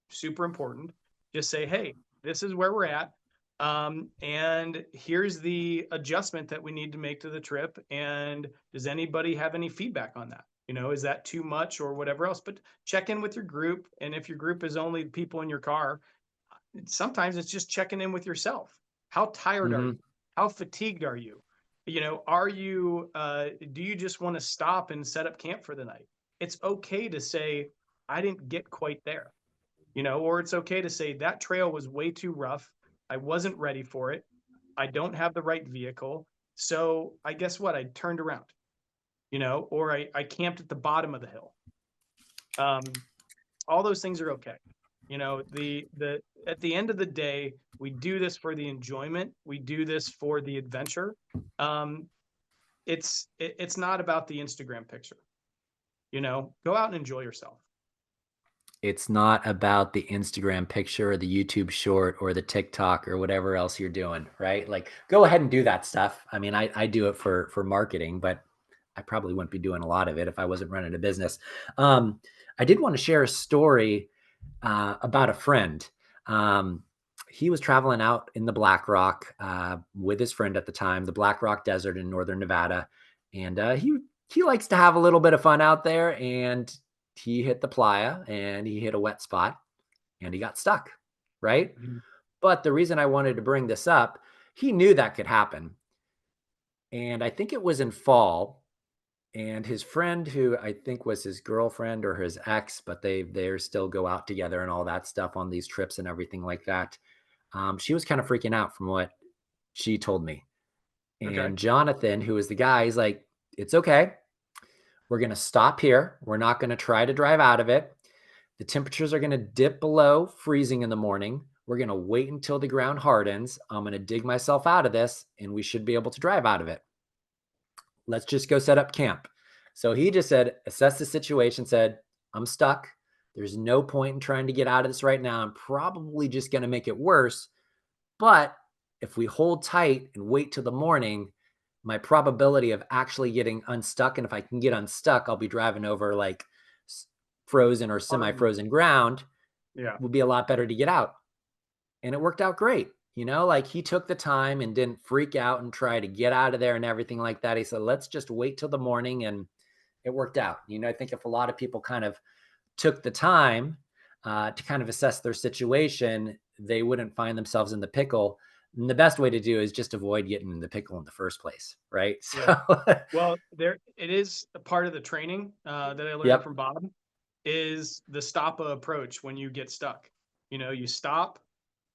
super important. Just say, hey, this is where we're at. And here's the adjustment that we need to make to the trip. And does anybody have any feedback on that? Is that too much or whatever else? But check in with your group. And if your group is only people in your car, sometimes it's just checking in with yourself. How tired are you? Hmm. How fatigued are you? Are you do you just want to stop and set up camp for the night? It's okay to say I didn't get quite there, or it's okay to say that trail was way too rough. I wasn't ready for it. I don't have the right vehicle. So I guess what? I turned around, or I camped at the bottom of the hill. Um, all those things are okay. The at the end of the day, we do this for the enjoyment. We do this for the adventure. Um, it's not about the Instagram picture. Go out and enjoy yourself. It's not about the Instagram picture or the YouTube short or the TikTok or whatever else you're doing, right? Like go ahead and do that stuff. I mean, I do it for marketing, but I probably wouldn't be doing a lot of it if I wasn't running a business. Um, I did want to share a story about a friend. Um, he was traveling out in the Black Rock with his friend at the time, the Black Rock Desert in northern Nevada, and he likes to have a little bit of fun out there. And he hit the playa and he hit a wet spot and he got stuck, right? Mhm. But the reason I wanted to bring this up, he knew that could happen, and I think it was in fall, and his friend who I think was his girlfriend or his ex, but they still go out together and all that stuff on these trips and everything like that. She was kind of freaking out from what she told me. Okay. And Jonathan, who is the guy, he's like, it's okay. We're going to stop here. We're not going to try to drive out of it. The temperatures are going to dip below freezing in the morning. We're going to wait until the ground hardens. I'm going to dig myself out of this and we should be able to drive out of it. Let's just go set up camp. So he just said, assess the situation, said, I'm stuck. There's no point in trying to get out of this right now. I'm probably just going to make it worse. But if we hold tight and wait till the morning, my probability of actually getting unstuck, and if I can get unstuck, I'll be driving over like frozen or Hardened. semi-frozen ground, Yeah. will be a lot better to get out. And it worked out great. Like he took the time and didn't freak out and try to get out of there and everything like that. He said, let's just wait till the morning. And it worked out. I think if a lot of people kind of took the time to kind of assess their situation, they wouldn't find themselves in the pickle. And the best way to do is just avoid getting in the pickle in the first place. Right. Yeah. So, Well, there it is a part of the training that I learned yep. from Bob is the stoppa approach when you get stuck. You stop,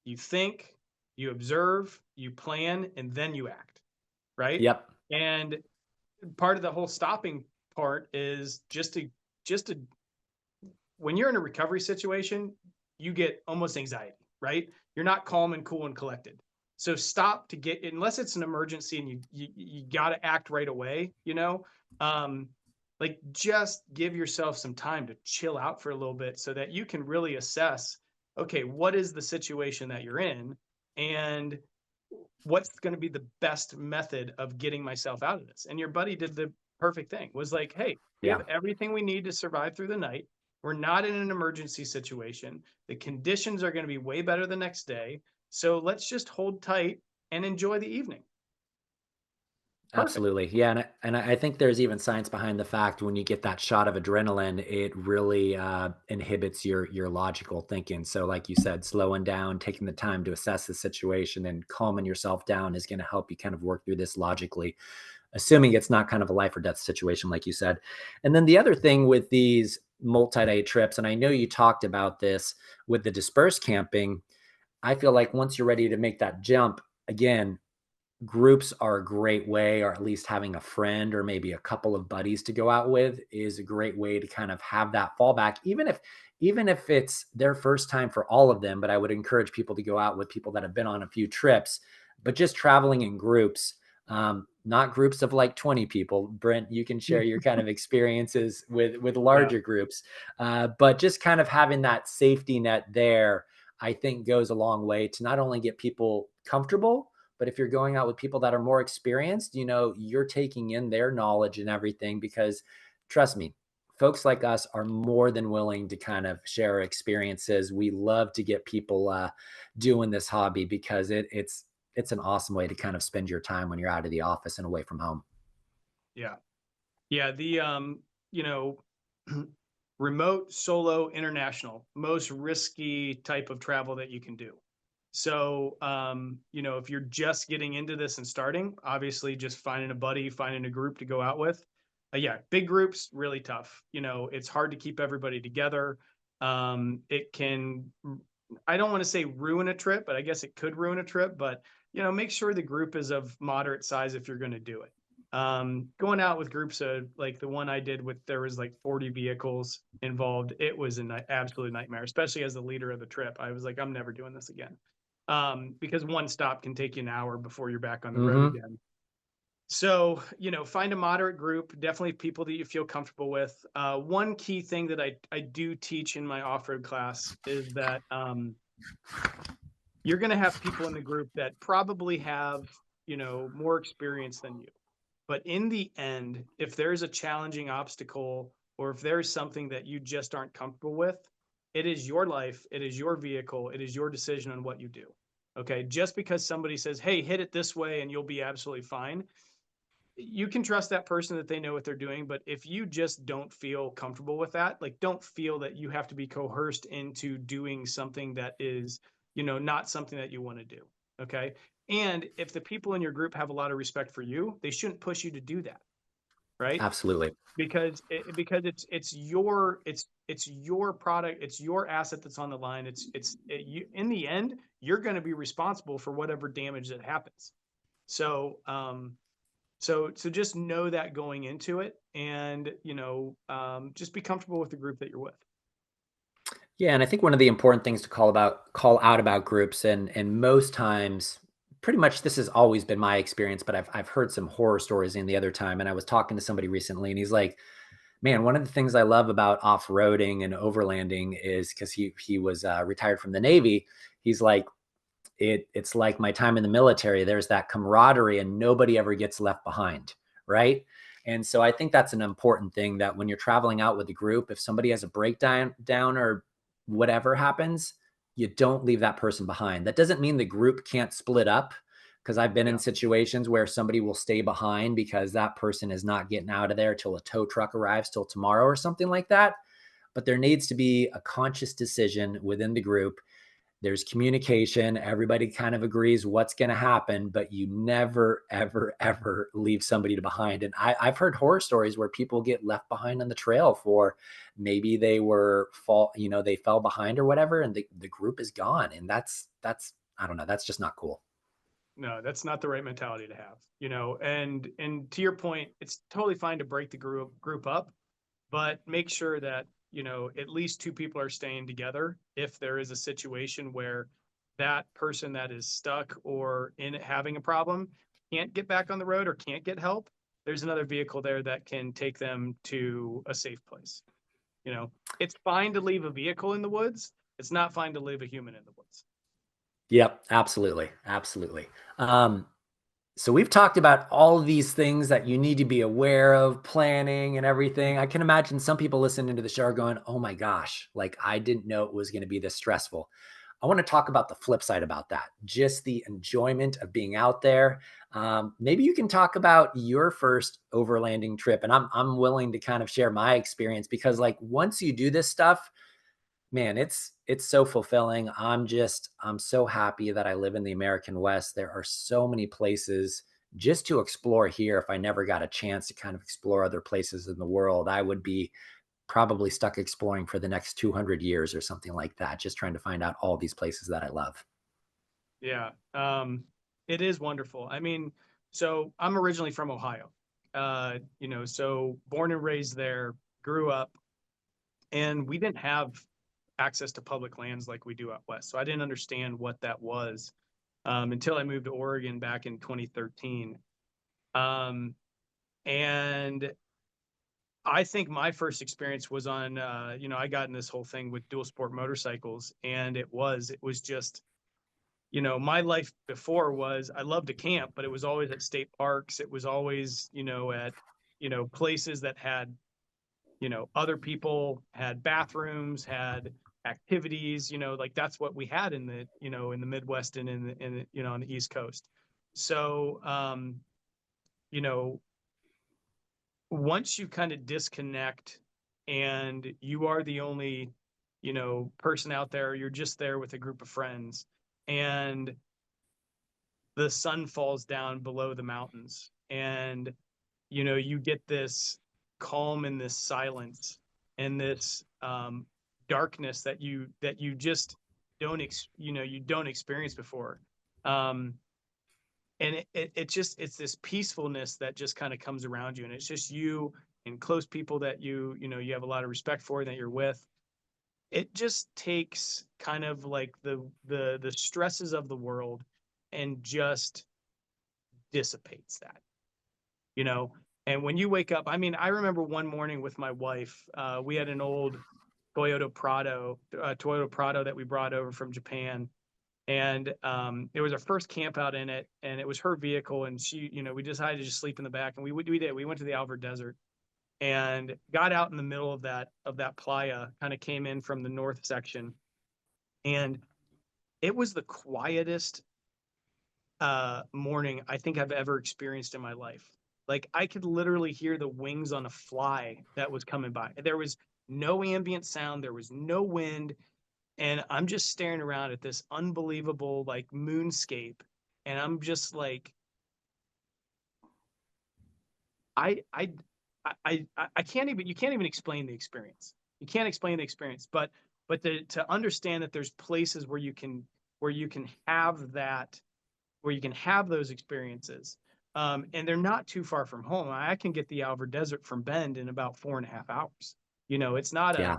you think, you observe, you plan, and then you act, right? Yep. And part of the whole stopping part is just to when you're in a recovery situation, you get almost anxiety, right? You're not calm and cool and collected. So stop to get unless it's an emergency and you got to act right away, um like just give yourself some time to chill out for a little bit so that you can really assess, okay, what is the situation that you're in and what's going to be the best method of getting myself out of this. And your buddy did the perfect thing, was like, hey, we have Yeah. everything we need to survive through the night. We're not in an emergency situation. The conditions are going to be way better the next day. So let's just hold tight and enjoy the evening. Perfect. Absolutely. Yeah. And I think there's even science behind the fact when you get that shot of adrenaline, it really inhibits your logical thinking. So, like you said, slowing down, taking the time to assess the situation and calming yourself down is going to help you kind of work through this logically, assuming it's not kind of a life or death situation, like you said. And then the other thing with these multi-day trips, and I know you talked about this with the dispersed camping, I feel like once you're ready to make that jump, again, groups are a great way, or at least having a friend or maybe a couple of buddies to go out with is a great way to kind of have that fallback, even if it's their first time for all of them. But I would encourage people to go out with people that have been on a few trips, but just traveling in groups, not groups of like 20 people. Brent, you can share your kind of experiences with Yeah. larger groups, but just kind of having that safety net there, I think goes a long way to not only get people comfortable, but if you're going out with people that are more experienced, you're taking in their knowledge and everything, because trust me, folks like us are more than willing to kind of share experiences. We love to get people doing this hobby because it's an awesome way to kind of spend your time when you're out of the office and away from home. Yeah. Yeah. The, you know, remote solo international, most risky type of travel that you can do. So, if you're just getting into this and starting, obviously just finding a buddy, finding a group to go out with. Yeah, big groups, really tough. It's hard to keep everybody together. It can, I don't want to say ruin a trip, but I guess it could ruin a trip. But, make sure the group is of moderate size if you're going to do it. Going out with groups of like the one I did with, there was like 40 vehicles involved. It was an absolute nightmare, especially as the leader of the trip. I was like, I'm never doing this again. Because one stop can take you an hour before you're back on the road Hmm. again. So, find a moderate group, definitely people that you feel comfortable with. One key thing that I do teach in my off-road class is that you're going to have people in the group that probably have, more experience than you. But in the end, if there's a challenging obstacle or if there's something that you just aren't comfortable with, it is your life, it is your vehicle, it is your decision on what you do. Okay. Just because somebody says, hey, hit it this way and you'll be absolutely fine, you can trust that person that they know what they're doing. But if you just don't feel comfortable with that, like don't feel that you have to be coerced into doing something that is, not something that you want to do. Okay. And if the people in your group have a lot of respect for you, they shouldn't push you to do that. Right. Absolutely. Because it's your product, it's your asset that's on the line. You, in the end, you're going to be responsible for whatever damage that happens. So, so just know that going into it, and just be comfortable with the group that you're with. Yeah, and I think one of the important things to call out about groups, and most times, pretty much this has always been my experience, but I've heard some horror stories in the other time. And I was talking to somebody recently, and he's like, Man, one of the things I love about off-roading and overlanding is because he was retired from the Navy. He's like, it's like my time in the military. There's that camaraderie and nobody ever gets left behind, right? And so I think that's an important thing, that when you're traveling out with a group, if somebody has a breakdown or whatever happens, you don't leave that person behind. That doesn't mean the group can't split up, because I've been in Yeah. situations where somebody will stay behind because that person is not getting out of there till a tow truck arrives till tomorrow or something like that. But there needs to be a conscious decision within the group. There's communication. Everybody kind of agrees what's going to happen, but you never, ever, ever leave somebody behind. And I've heard horror stories where people get left behind on the trail for maybe they were they fell behind or whatever, and the group is gone. And that's, I don't know, that's just not cool. No, that's not the right mentality to have, and to your point, it's totally fine to break the group up, but make sure that, at least two people are staying together if there is a situation where that person that is stuck or in having a problem can't get back on the road or can't get help. There's another vehicle there that can take them to a safe place. You know, it's fine to leave a vehicle in the woods. It's not fine to leave a human in the woods. Yep, absolutely. Absolutely. Um, So we've talked about all of these things that you need to be aware of, planning and everything. I can imagine some people listening to the show are going, "Oh my gosh, like I didn't know it was going to be this stressful." I want to talk about the flip side about that, just the enjoyment of being out there. Maybe you can talk about your first overlanding trip, and I'm willing to kind of share my experience, because like once you do this stuff, man, it's so fulfilling. I'm so happy that I live in the American West. There are so many places just to explore here. If I never got a chance to kind of explore other places in the world, I would be probably stuck exploring for the next 200 years or something like that, just trying to find out all these places that I love. Yeah. It is wonderful. I mean, so I'm originally from Ohio. So born and raised there, grew up, and we didn't have access to public lands like we do out west. So I didn't understand what that was until I moved to Oregon back in 2013. Um, and I think my first experience was on, I got in this whole thing with dual sport motorcycles, and it was just, my life before was I loved to camp, but it was always at state parks. It was always, at, places that had, other people had bathrooms, had activities, like that's what we had in the Midwest and on the East Coast. So, you know, once you kind of disconnect and you are the only, person out there, you're just there with a group of friends, and the sun falls down below the mountains, and you get this calm and this silence and this darkness that you just you don't experience before. um and it's this peacefulness that just kind of comes around you, and it's just you and close people that you have a lot of respect for, that you're with. It just takes kind of like the stresses of the world and just dissipates that, you know. And when you wake up, I mean, I remember one morning with my wife, we had an old Toyota Prado that we brought over from Japan, and it was our first camp out in it, and it was her vehicle, and she, we decided to just sleep in the back, and we went to the Alvord Desert and got out in the middle of that playa, kind of came in from the north section, and it was the quietest morning I think I've ever experienced in my life. Like I could literally hear the wings on a fly that was coming by. There was no ambient sound, there was no wind, and I'm just staring around at this unbelievable like moonscape, and I'm just like, I I I can't even, you can't even explain the experience. You can't explain the experience, but to understand that there's places where you can have that, where you can have those experiences. And they're not too far from home. I can get the Alvord Desert from Bend in about 4.5 hours. It's not Yeah,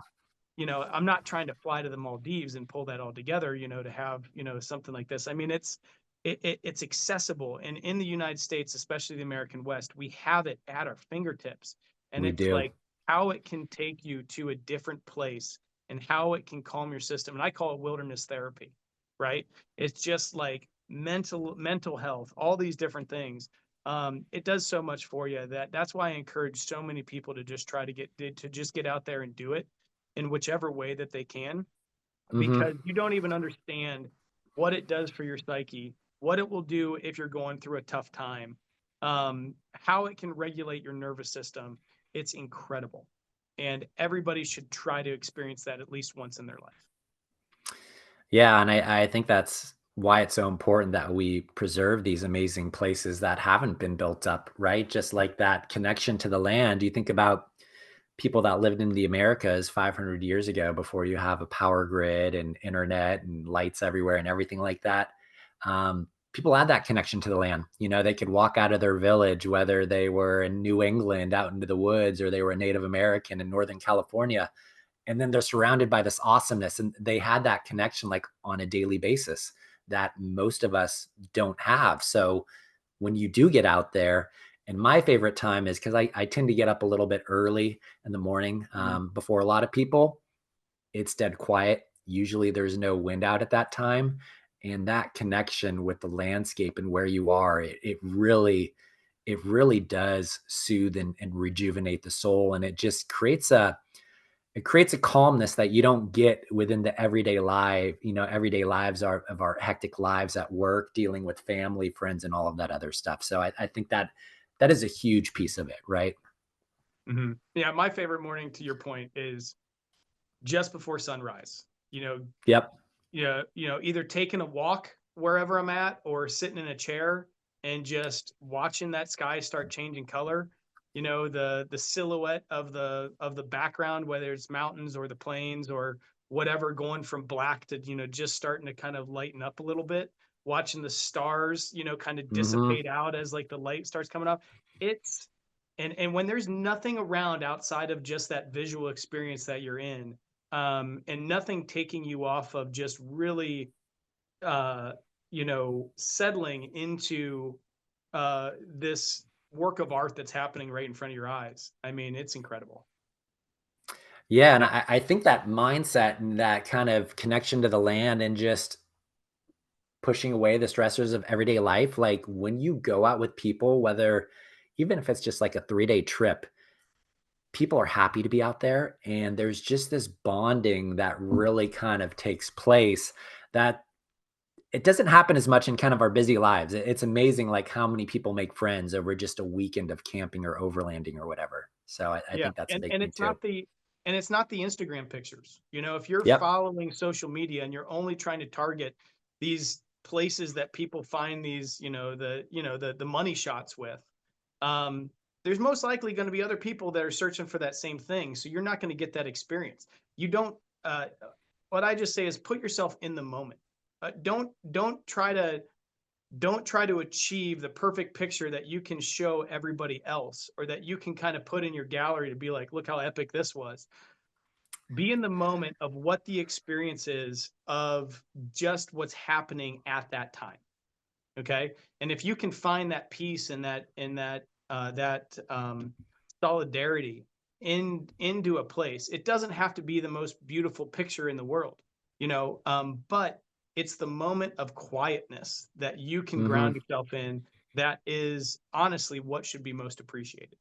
I'm not trying to fly to the Maldives and pull that all together, to have, something like this. I mean, it's accessible. And in the United States, especially the American West, we have it at our fingertips. And we it's do. like, how it can take you to a different place and how it can calm your system. And I call it wilderness therapy, right? It's just like mental health, all these different things. It does so much for you that's why I encourage so many people to just try to just get out there and do it in whichever way that they can, Hmm. because you don't even understand what it does for your psyche, what it will do if you're going through a tough time, how it can regulate your nervous system. It's incredible. And everybody should try to experience that at least once in their life. Yeah, and I think that's why it's so important that we preserve these amazing places that haven't been built up, right? Just like that connection to the land. You think about people that lived in the Americas 500 years ago before you have a power grid and internet and lights everywhere and everything like that. People had that connection to the land. You know, they could walk out of their village, whether they were in New England out into the woods or they were a Native American in Northern California, and then they're surrounded by this awesomeness, and they had that connection like on a daily basis that most of us don't have. So when you do get out there, and my favorite time is because I tend to get up a little bit early in the morning, Mhm. before a lot of people. It's dead quiet. Usually there's no wind out at that time, and that connection with the landscape and where you are, it really does soothe and rejuvenate the soul, and it just creates a calmness that you don't get within the everyday life, everyday lives are of our hectic lives at work, dealing with family, friends, and all of that other stuff. So I think that is a huge piece of it, right? Yeah, my favorite morning, to your point, is just before sunrise. Yep. Either taking a walk wherever I'm at or sitting in a chair and just watching that sky start changing color. The silhouette of the background, whether it's mountains or the plains or whatever, going from black to, just starting to kind of lighten up a little bit, watching the stars, kind of Hmm. dissipate out as like the light starts coming up. It's and when there's nothing around outside of just that visual experience that you're in, and nothing taking you off of just really, uh, settling into this work of art that's happening right in front of your eyes. I mean, it's incredible. Yeah, and I think that mindset and that kind of connection to the land and just pushing away the stressors of everyday life, like when you go out with people, whether even if it's just like a 3-day trip, people are happy to be out there, and there's just this bonding that really kind of takes place that it doesn't happen as much in kind of our busy lives. It's amazing like how many people make friends over just a weekend of camping or overlanding or whatever. So I Yeah, think that's a and big and thing it's too. not the and it's not the Instagram pictures. If you're Yep. following social media and you're only trying to target these places that people find these, the money shots with, um, there's most likely going to be other people that are searching for that same thing. So you're not going to get that experience. You don't. What I just say is put yourself in the moment. Don't try to achieve the perfect picture that you can show everybody else or that you can kind of put in your gallery to be like, look how epic this was. Be in the moment of what the experience is of just what's happening at that time. Okay. And if you can find that peace and that solidarity into a place, it doesn't have to be the most beautiful picture in the world, but it's the moment of quietness that you can Hmm. ground yourself in. That is honestly what should be most appreciated.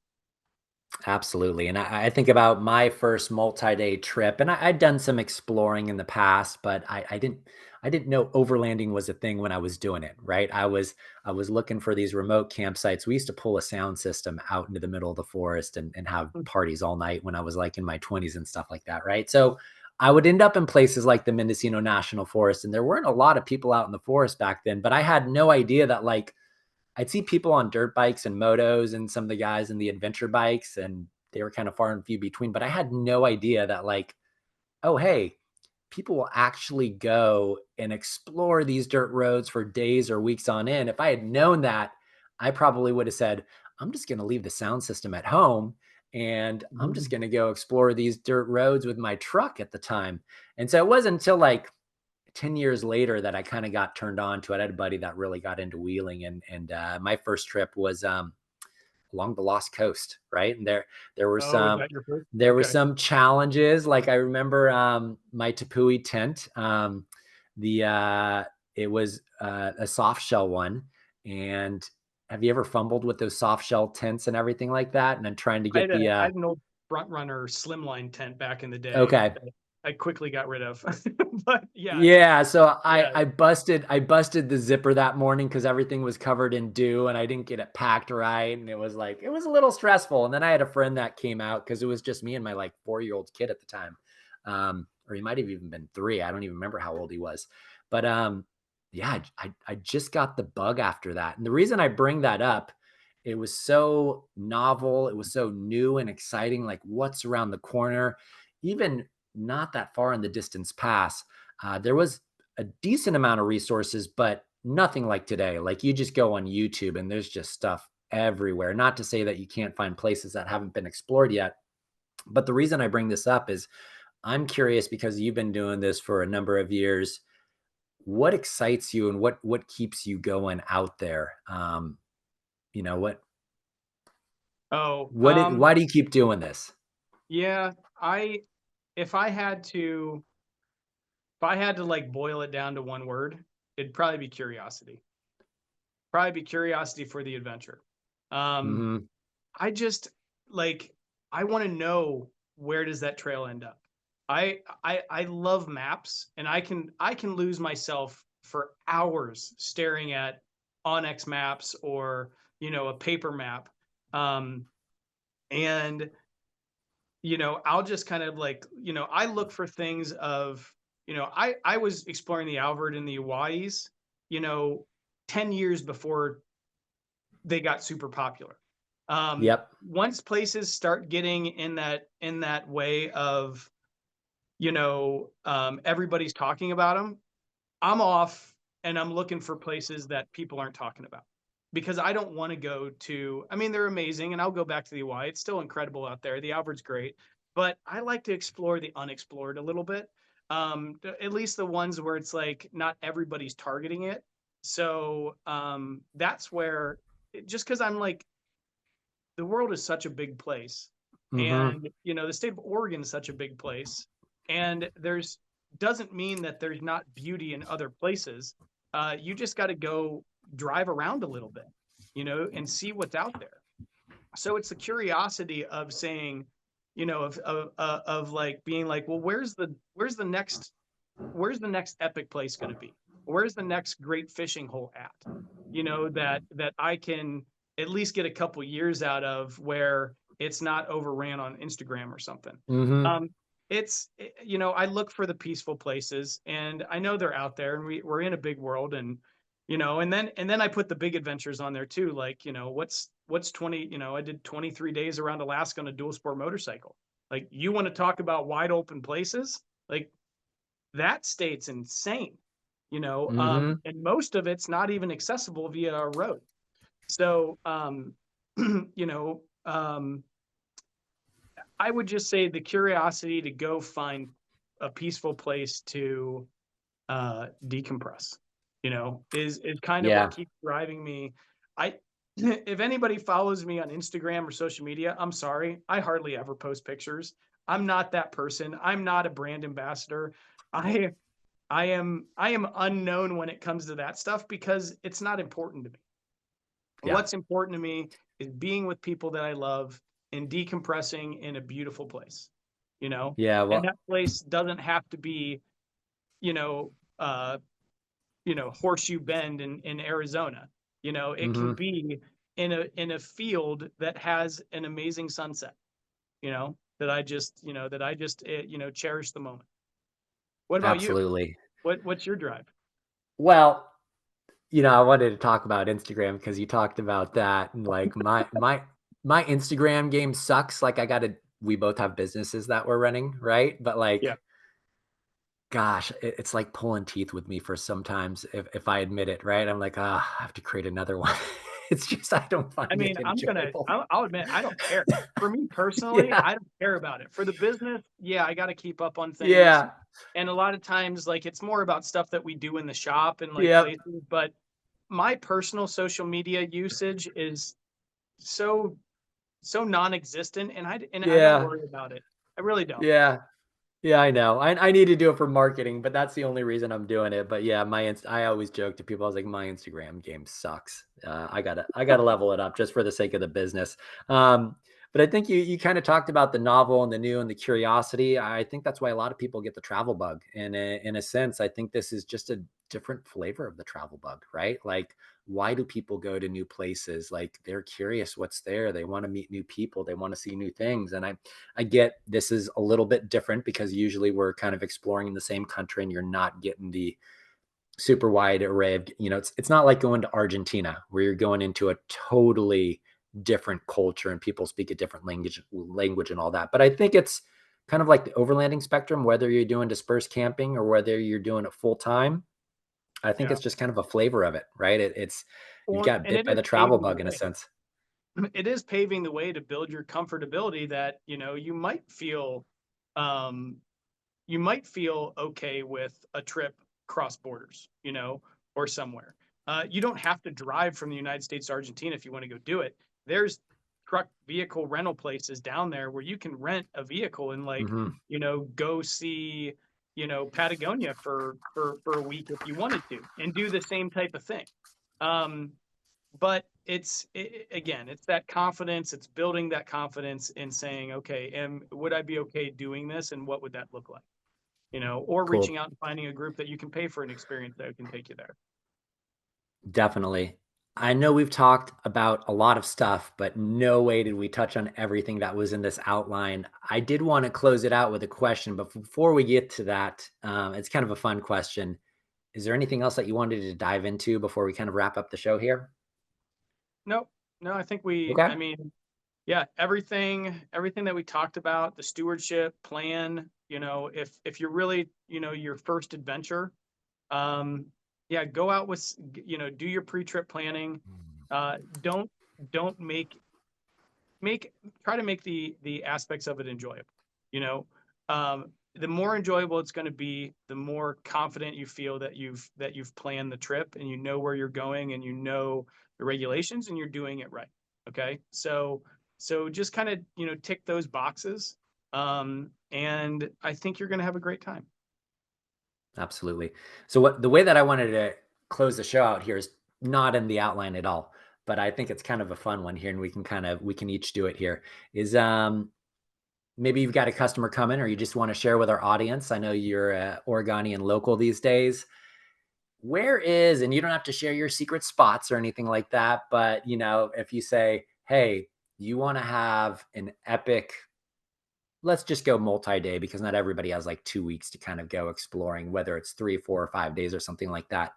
Absolutely. And I think about my first multi-day trip, and I'd done some exploring in the past, but I didn't know overlanding was a thing when I was doing it, right? I was looking for these remote campsites. We used to pull a sound system out into the middle of the forest and have parties all night when I was like in my 20s and stuff like that, right? So I would end up in places like the Mendocino National Forest, and there weren't a lot of people out in the forest back then, but I had no idea that like I'd see people on dirt bikes and motos and some of the guys in the adventure bikes, and they were kind of far and few between. But I had no idea that, like, oh, hey, people will actually go and explore these dirt roads for days or weeks on end. If I had known that, I probably would have said, I'm just going to leave the sound system at home and I'm just Mhm. going to go explore these dirt roads with my truck at the time. And so it wasn't until like 10 years later that I kind of got turned on to it. I had a buddy that really got into wheeling, and my first trip was along the Lost Coast, right? And there were Oh, is some that your first? there were Okay. some challenges. Like I remember my Tepui tent. The It was a soft shell one. And have you ever fumbled with those soft shell tents and everything like that? And then trying to I get had a the I had an old front runner slimline tent back in the day okay. that I quickly got rid of. But yeah, Yeah, so yeah. I busted the zipper that morning because everything was covered in dew and I didn't get it packed right. And it was a little stressful. And then I had a friend that came out because it was just me and my like 4-year-old kid at the time. Or he might have even been 3. I don't even remember how old he was. But yeah, I just got the bug after that. And the reason I bring that up, it was so novel, it was so new and exciting, like what's around the corner, even not that far in the distance past. There was a decent amount of resources, but nothing like today. Like you just go on YouTube and there's just stuff everywhere. Not to say that you can't find places that haven't been explored yet. But the reason I bring this up is I'm curious because you've been doing this for a number of years. What excites you and what keeps you going out there? You know what? Oh, Why do you keep doing this? yeah, I if I had to if I had to like boil it down to one word, it'd probably be curiosity. Probably be curiosity for the adventure. Um, Hmm. I just like I want to know where does that trail end up. I love maps and I can lose myself for hours staring at Onyx maps or a paper map. Um, and I'll just kind of like, I look for things of, I was exploring the Alvord and the Hawaii's, you know, 10 years before they got super popular. Yep. Once places start getting in that way of, everybody's talking about them, I'm off and I'm looking for places that people aren't talking about because I don't want to go to. I mean, they're amazing, and I'll go back to the UI. It's still incredible out there. The Albert's great, but I like to explore the unexplored a little bit. At least the ones where it's like not everybody's targeting it. So that's where, just because I'm like, the world is such a big place, Hmm. and the state of Oregon is such a big place, and there's doesn't mean that there's not beauty in other places. You just got to go drive around a little bit, and see what's out there. So it's the curiosity of saying, of like being like, well, where's the next epic place going to be? Where's the next great fishing hole at? That I can at least get a couple years out of where it's not overran on Instagram or something. Hmm. Um, I look for the peaceful places, and I know they're out there, and we're in a big world, and then I put the big adventures on there too. Like, what's 20, I did 23 days around Alaska on a dual sport motorcycle. Like, you want to talk about wide open places? Like, that state's insane, Hmm. and most of it's not even accessible via a road. So, you know, um, I would just say the curiosity to go find a peaceful place to decompress, is kind of what Yeah. keeps driving me. I If anybody follows me on Instagram or social media, I'm sorry, I hardly ever post pictures. I'm not that person. I'm not a brand ambassador. I I am unknown when it comes to that stuff because it's not important to me. Yeah. What's important to me is being with people that I love and decompressing in a beautiful place, you know? Yeah. And Well. that place doesn't have to be, you know, uh, Horseshoe Bend in Arizona. It can Hmm. be in a field that has an amazing sunset, that I just cherish the moment. What about you? Absolutely. What's your drive? Well, I wanted to talk about Instagram because you talked about that, and like my Instagram game sucks. Like we both have businesses that we're running, right? But Yeah. like, gosh, it's like pulling teeth with me for sometimes if I admit it, right? I'm like, ah, I have to create another one. It's just I don't I find mean, it I'm gonna. enjoyable. I'll admit, I don't care. For me personally, Yeah, I don't care about it. For the business, yeah, I got to keep up on things, yeah, and a lot of times, like, it's more about stuff that we do in the shop and like yep, places. But my personal social media usage is so non-existent, and I don't Yeah, worry about it. I really don't. yeah. Yeah, I know. I need to do it for marketing, but that's the only reason I'm doing it. But yeah, I always joke to people, I was like, my Instagram game sucks. I gotta level it up just for the sake of the business. But I think you kind of talked about the novel and the new and the curiosity. I think that's why a lot of people get the travel bug. And in a sense, I think this is just a different flavor of the travel bug, right? Like, why do people go to new places? Like, they're curious what's there. They want to meet new people. They want to see new things. And I get this is a little bit different because usually we're kind of exploring in the same country and you're not getting the super wide array of, it's not like going to Argentina where you're going into a totally different culture and people speak a different language and all that. But I think it's kind of like the overlanding spectrum, whether you're doing dispersed camping or whether you're doing it full time. I think Yeah. it's just kind of a flavor of it, right? It's you've Well, got and bit it by is the travel paving the bug in a way. sense. It is paving the way to build your comfortability that, um, you might feel okay with a trip cross borders, or somewhere. You don't have to drive from the United States to Argentina if you want to go do it. There's truck vehicle rental places down there where you can rent a vehicle and like, Hmm. go see, Patagonia for a week if you wanted to and do the same type of thing. Um, but again, it's that confidence. It's building that confidence in saying, okay, would I be okay doing this, and what would that look like? Or reaching Cool. out and finding a group that you can pay for an experience that can take you there. Definitely. I know we've talked about a lot of stuff, but no way did we touch on everything that was in this outline. I did want to close it out with a question, but before we get to that, it's kind of a fun question. Is there anything else that you wanted to dive into before we kind of wrap up the show here? No, no, I think Okay. yeah, everything that we talked about, the stewardship plan, if you're really, your first adventure, um, yeah, go out with, do your pre-trip planning. Don't don't make try to make the aspects of it enjoyable. You know, the more enjoyable it's going to be, the more confident you feel that you've planned the trip and you know where you're going and you know the regulations and you're doing it right. Okay, so just kind of tick those boxes, and I think you're going to have a great time. Absolutely. So what the way that I wanted to close the show out here is not in the outline at all, but I think it's kind of a fun one here and we can each do it here. Is maybe you've got a customer coming or you just want to share with our audience. I know you're Oregonian local these days. Where is, and you don't have to share your secret spots or anything like that, but if you say, hey, you want to have an epic, let's just go multi-day because not everybody has like 2 weeks to kind of go exploring, whether it's 3, 4, or 5 days or something like that.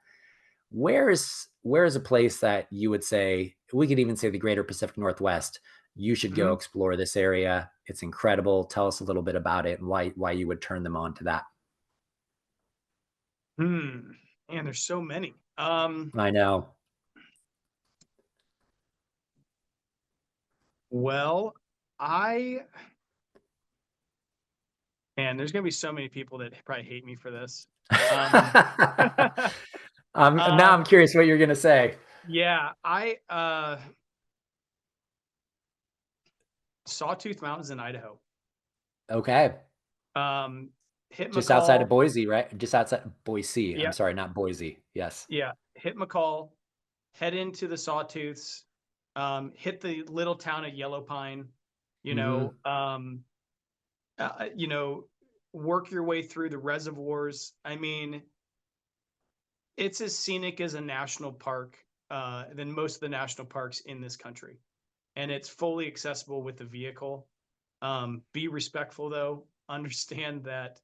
Where is a place that you would say, we could even say the greater Pacific Northwest, you should go Hmm. explore this area. It's incredible. Tell us a little bit about it and why you would turn them on to that. Hmm. And there's so many. I know. Well, I man, there's gonna be so many people that probably hate me for this. Um, Now I'm um, curious what you're gonna say. yeah, I Sawtooth Mountains in Idaho. Okay. Um, hit Just outside of McCall. Boise, right? Just outside Boise. I'm Yeah, sorry, not Boise. Yes. yeah. Hit McCall. Head into the Sawtooths. Hit the little town of Yellow Pine. You Hmm. know, um, uh, you know, work your way through the reservoirs. I mean, it's as scenic as a national park than most of the national parks in this country, and it's fully accessible with the vehicle. Be respectful though. Understand that,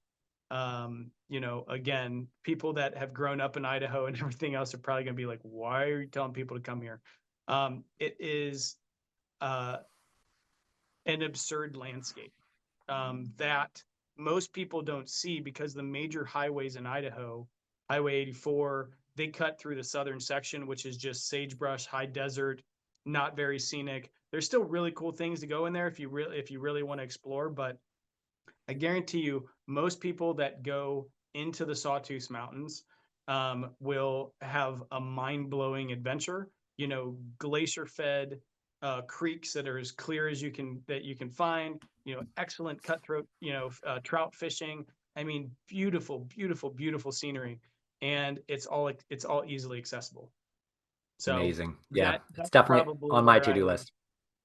again, people that have grown up in Idaho and everything else are probably going to be like, "Why are you telling people to come here?" It is uh, an absurd landscape that most people don't see because the major highways in Idaho, Highway 84, they cut through the southern section, which is just sagebrush, high desert, not very scenic. There's still really cool things to go in there if you really want to explore, but I guarantee you, most people that go into the Sawtooth Mountains will have a mind blowing adventure. Glacier fed, creeks that are as clear as you can find. Excellent cutthroat, trout fishing. I mean, beautiful, beautiful, beautiful scenery, and it's all easily accessible. So Amazing. Yeah, it's that's definitely probably on my where I to-do would list.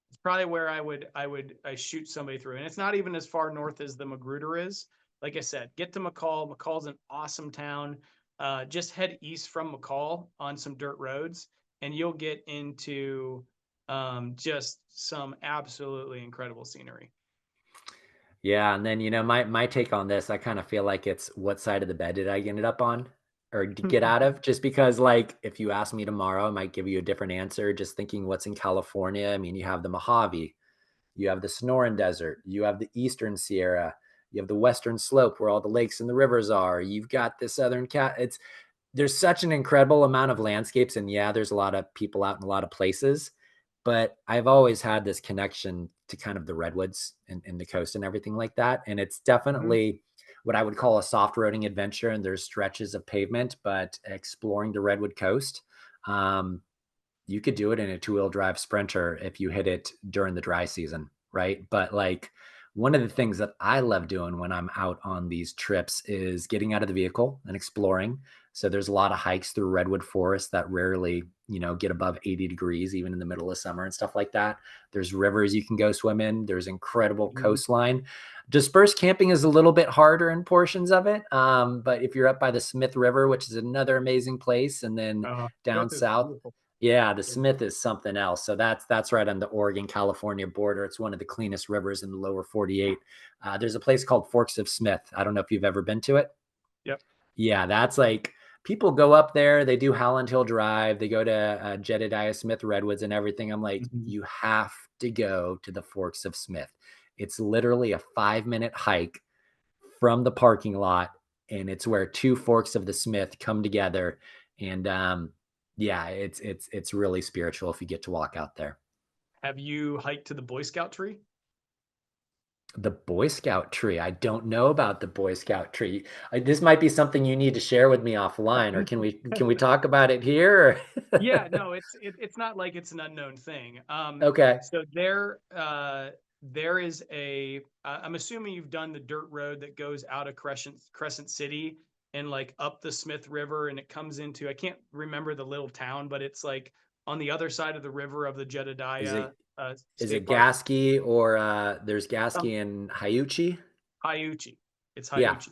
it's probably where I shoot somebody through. And it's not even as far north as the Magruder is. Like I said, get to McCall. McCall's an awesome town. Just head east from McCall on some dirt roads, and you'll get into just some absolutely incredible scenery. Yeah, and then my take on this, I kind of feel like it's what side of the bed did I end up on or get out of? Just because like if you ask me tomorrow, I might give you a different answer. Just thinking what's in California. I mean, you have the Mojave, you have the Sonoran Desert, you have the Eastern Sierra, you have the Western Slope where all the lakes and the rivers are. You've got the Southern Cat. It's there's such an incredible amount of landscapes, and yeah, there's a lot of people out in a lot of places, but I've always had this connection to kind of the redwoods and the coast and everything like that, and it's Mhm. definitely what I would call a soft roading adventure, and there's stretches of pavement, but exploring the redwood coast, um, you could do it in a two-wheel drive Sprinter if you hit it during the dry season, right? But like one of the things that I love doing when I'm out on these trips is getting out of the vehicle and exploring. So there's a lot of hikes through redwood forest that rarely, get above 80 degrees, even in the middle of summer and stuff like that. There's rivers you can go swim in. There's incredible Mhm. coastline. Dispersed camping is a little bit harder in portions of it. But if you're up by the Smith River, which is another amazing place, and then down Smith is south, beautiful. yeah, the Yeah. Smith is something else. So that's right on the Oregon-California border. It's one of the cleanest rivers in the lower 48. There's a place called Forks of Smith. I don't know if you've ever been to it. Yep. Yeah, that's like people go up there, they do Howland Hill Drive, they go to Jedediah Smith Redwoods and everything. I'm like, Mhm. you have to go to the Forks of Smith. It's literally a 5-minute hike from the parking lot, and it's where two forks of the Smith come together. And yeah, it's really spiritual if you get to walk out there. Have you hiked to the Boy Scout tree? The Boy Scout tree. I don't know about the Boy Scout tree. This might be something you need to share with me offline, or can we talk about it here? Yeah, no, it's not like it's an unknown thing. Okay. So there is I'm assuming you've done the dirt road that goes out of Crescent City and like up the Smith River, and it comes into, I can't remember the little town, but it's like on the other side of the river of the Is Jedediah it is State it Park. Gasky or there's Um, Gasky and Hyuchi? Hyuchi. It's Yeah. Hyuchi.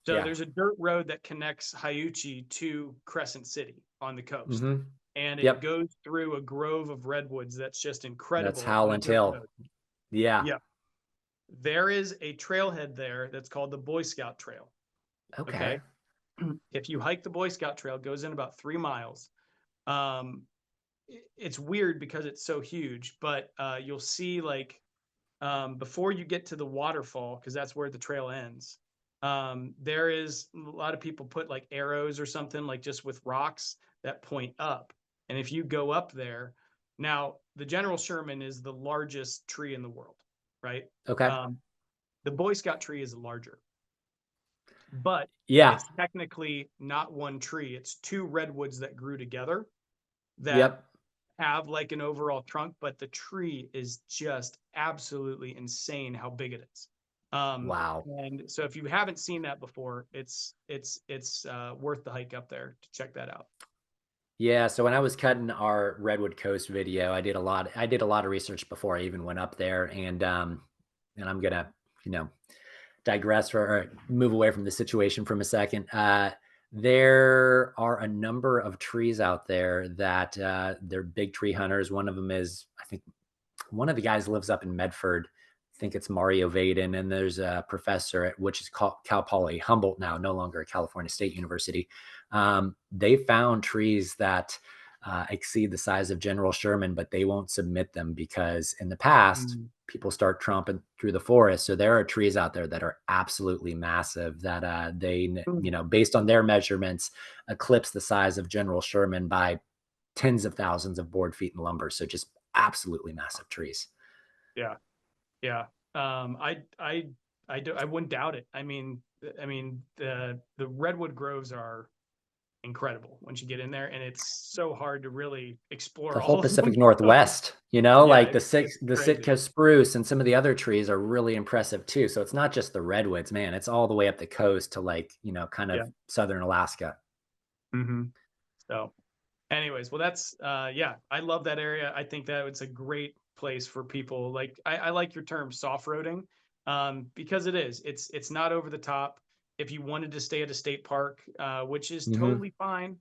So Yeah. there's a dirt road that connects Hyuchi to Crescent City on the coast, Mm-hmm. and it Yep. goes through a grove of redwoods that's just That's incredible on a Howland dirt Hill. road. Yeah. Yeah, there is a trailhead there that's called the Boy Scout Trail. Okay. Okay, if you hike the Boy Scout Trail, it goes in about 3 miles. Um, it's weird because it's so huge, but you'll see like before you get to the waterfall, because that's where the trail ends. There is a lot of people put like arrows or something like just with rocks that point up. And if you go up there, now the General Sherman is the largest tree in the world, right? Okay. Um, the Boy Scout tree is larger, but Yeah. it's technically not one tree. It's two redwoods that grew together that Yep. have like an overall trunk, but the tree is just absolutely insane how big it is. Wow. And so if you haven't seen that before, it's worth the hike up there to check that out. Yeah, so when I was cutting our Redwood Coast video, I did a lot of research before I even went up there, and I'm gonna, you know, digress or move away from the situation from a second. There are a number of trees out there that they're big tree hunters. One of them is, I think, one of the guys lives up in Medford. I think it's Mario Vaden, and there's a professor at which is called Cal Poly Humboldt now, no longer California State University. They found trees that exceed the size of General Sherman, but they won't submit them because in the past Mm. people start tromping through the forest. So there are trees out there that are absolutely massive that based on their measurements, eclipse the size of General Sherman by tens of thousands of board feet in lumber. So just absolutely massive trees. Yeah, yeah. I wouldn't doubt it. I mean, the redwood groves are incredible once you get in there, and it's so hard to really The explore whole all of them. Pacific So, Northwest, you know, yeah, like it's the crazy. Sitka spruce and some of the other trees are really impressive too. So it's not just the redwoods, man. It's all the way up the coast to like, you know, kind of Yeah. southern Alaska. So anyways, well, that's yeah, I love that area. I think that it's a great place for people. Like I like your term soft roading, because it is. It's not over the top. If you wanted to stay at a state park, which is Hmm. totally fine,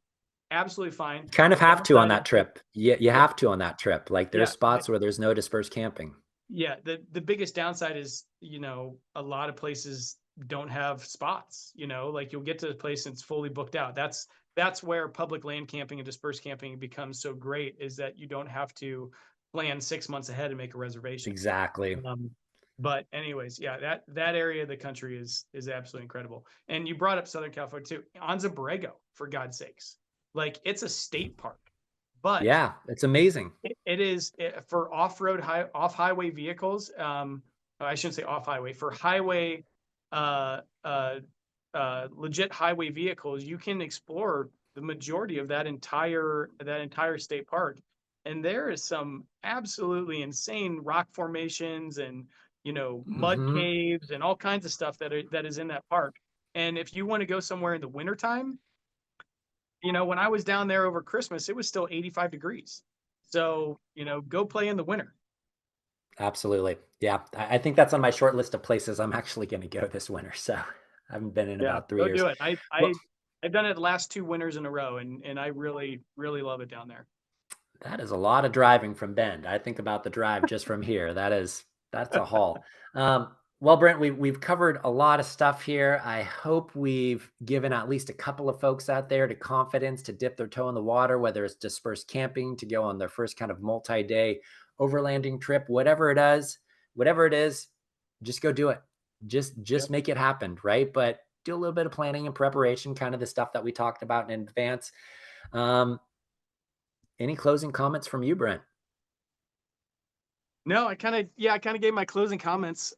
absolutely fine. You kind The of have to on downside is that that trip. You yeah, have to on that trip. Like there's yeah, spots where there's no dispersed camping. yeah. The biggest downside is, a lot of places don't have spots. Like you'll get to a place and it's fully booked out. That's where public land camping and dispersed camping becomes so great, is that you don't have to plan 6 months ahead and make a reservation. Exactly. Um, but anyways, yeah, that area of the country is absolutely incredible. And you brought up Southern California too. Anza Borrego, for God's sakes. Like it's a state park, but Yeah, it's amazing. it is for off-road off-highway vehicles. I shouldn't say off-highway, for highway uh, uh, legit highway vehicles. You can explore the majority of that entire state park, and there is some absolutely insane rock formations and mud Hmm. caves and all kinds of stuff that is in that park. And if you want to go somewhere in the wintertime, when I was down there over Christmas, it was still 85 degrees. So, go play in the winter. Absolutely. Yeah. I think that's on my short list of places I'm actually going to go this winter. So I haven't been in Yeah, about 3 go years. do it. I Well, I I've done it the last 2 winters in a row, and I really, really love it down there. that is a lot of driving from Bend. I think about the drive just from here. That's a haul. Well, Brent, we've covered a lot of stuff here. I hope we've given at least a couple of folks out there to confidence to dip their toe in the water, whether it's dispersed camping, to go on their first kind of multi-day overlanding trip, whatever it is, just go do it. Just Yep. make it happen, right? But do a little bit of planning and preparation, kind of the stuff that we talked about in advance. Um, any closing comments from you, Brent? No, I kind of gave my closing comments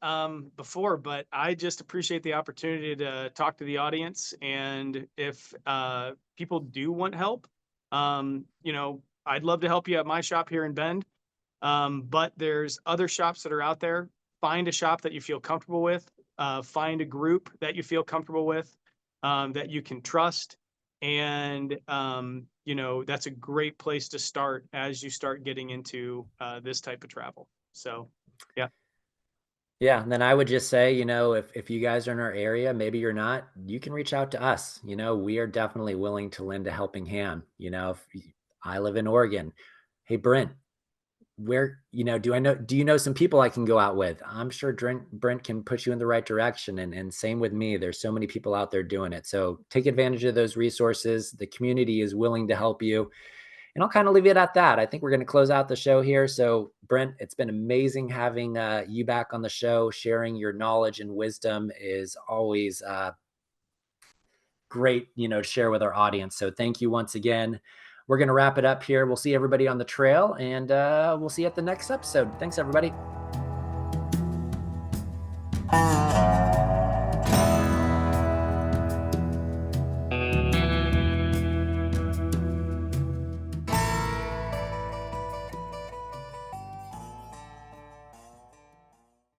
before, but I just appreciate the opportunity to talk to the audience. And if people do want help, I'd love to help you at my shop here in Bend. But there's other shops that are out there. Find a shop that you feel comfortable with. Find a group that you feel comfortable with, that you can trust. And, that's a great place to start as you start getting into this type of travel. So, yeah, Yeah, and then I would just say, if you guys are in our area, maybe you're not, you can reach out to us. We are definitely willing to lend a helping hand. I live in Oregon. Hey, Brent, where, do you know some people I can go out with? I'm sure Brent can put you in the right direction. And same with me. There's so many people out there doing it. So take advantage of those resources. The community is willing to help you. And I'll kind of leave it at that. I think we're going to close out the show here. So, Brent, it's been amazing having you back on the show. Sharing your knowledge and wisdom is always great, to share with our audience. So, thank you once again. We're going to wrap it up here. We'll see everybody on the trail, and we'll see you at the next episode. Thanks, everybody.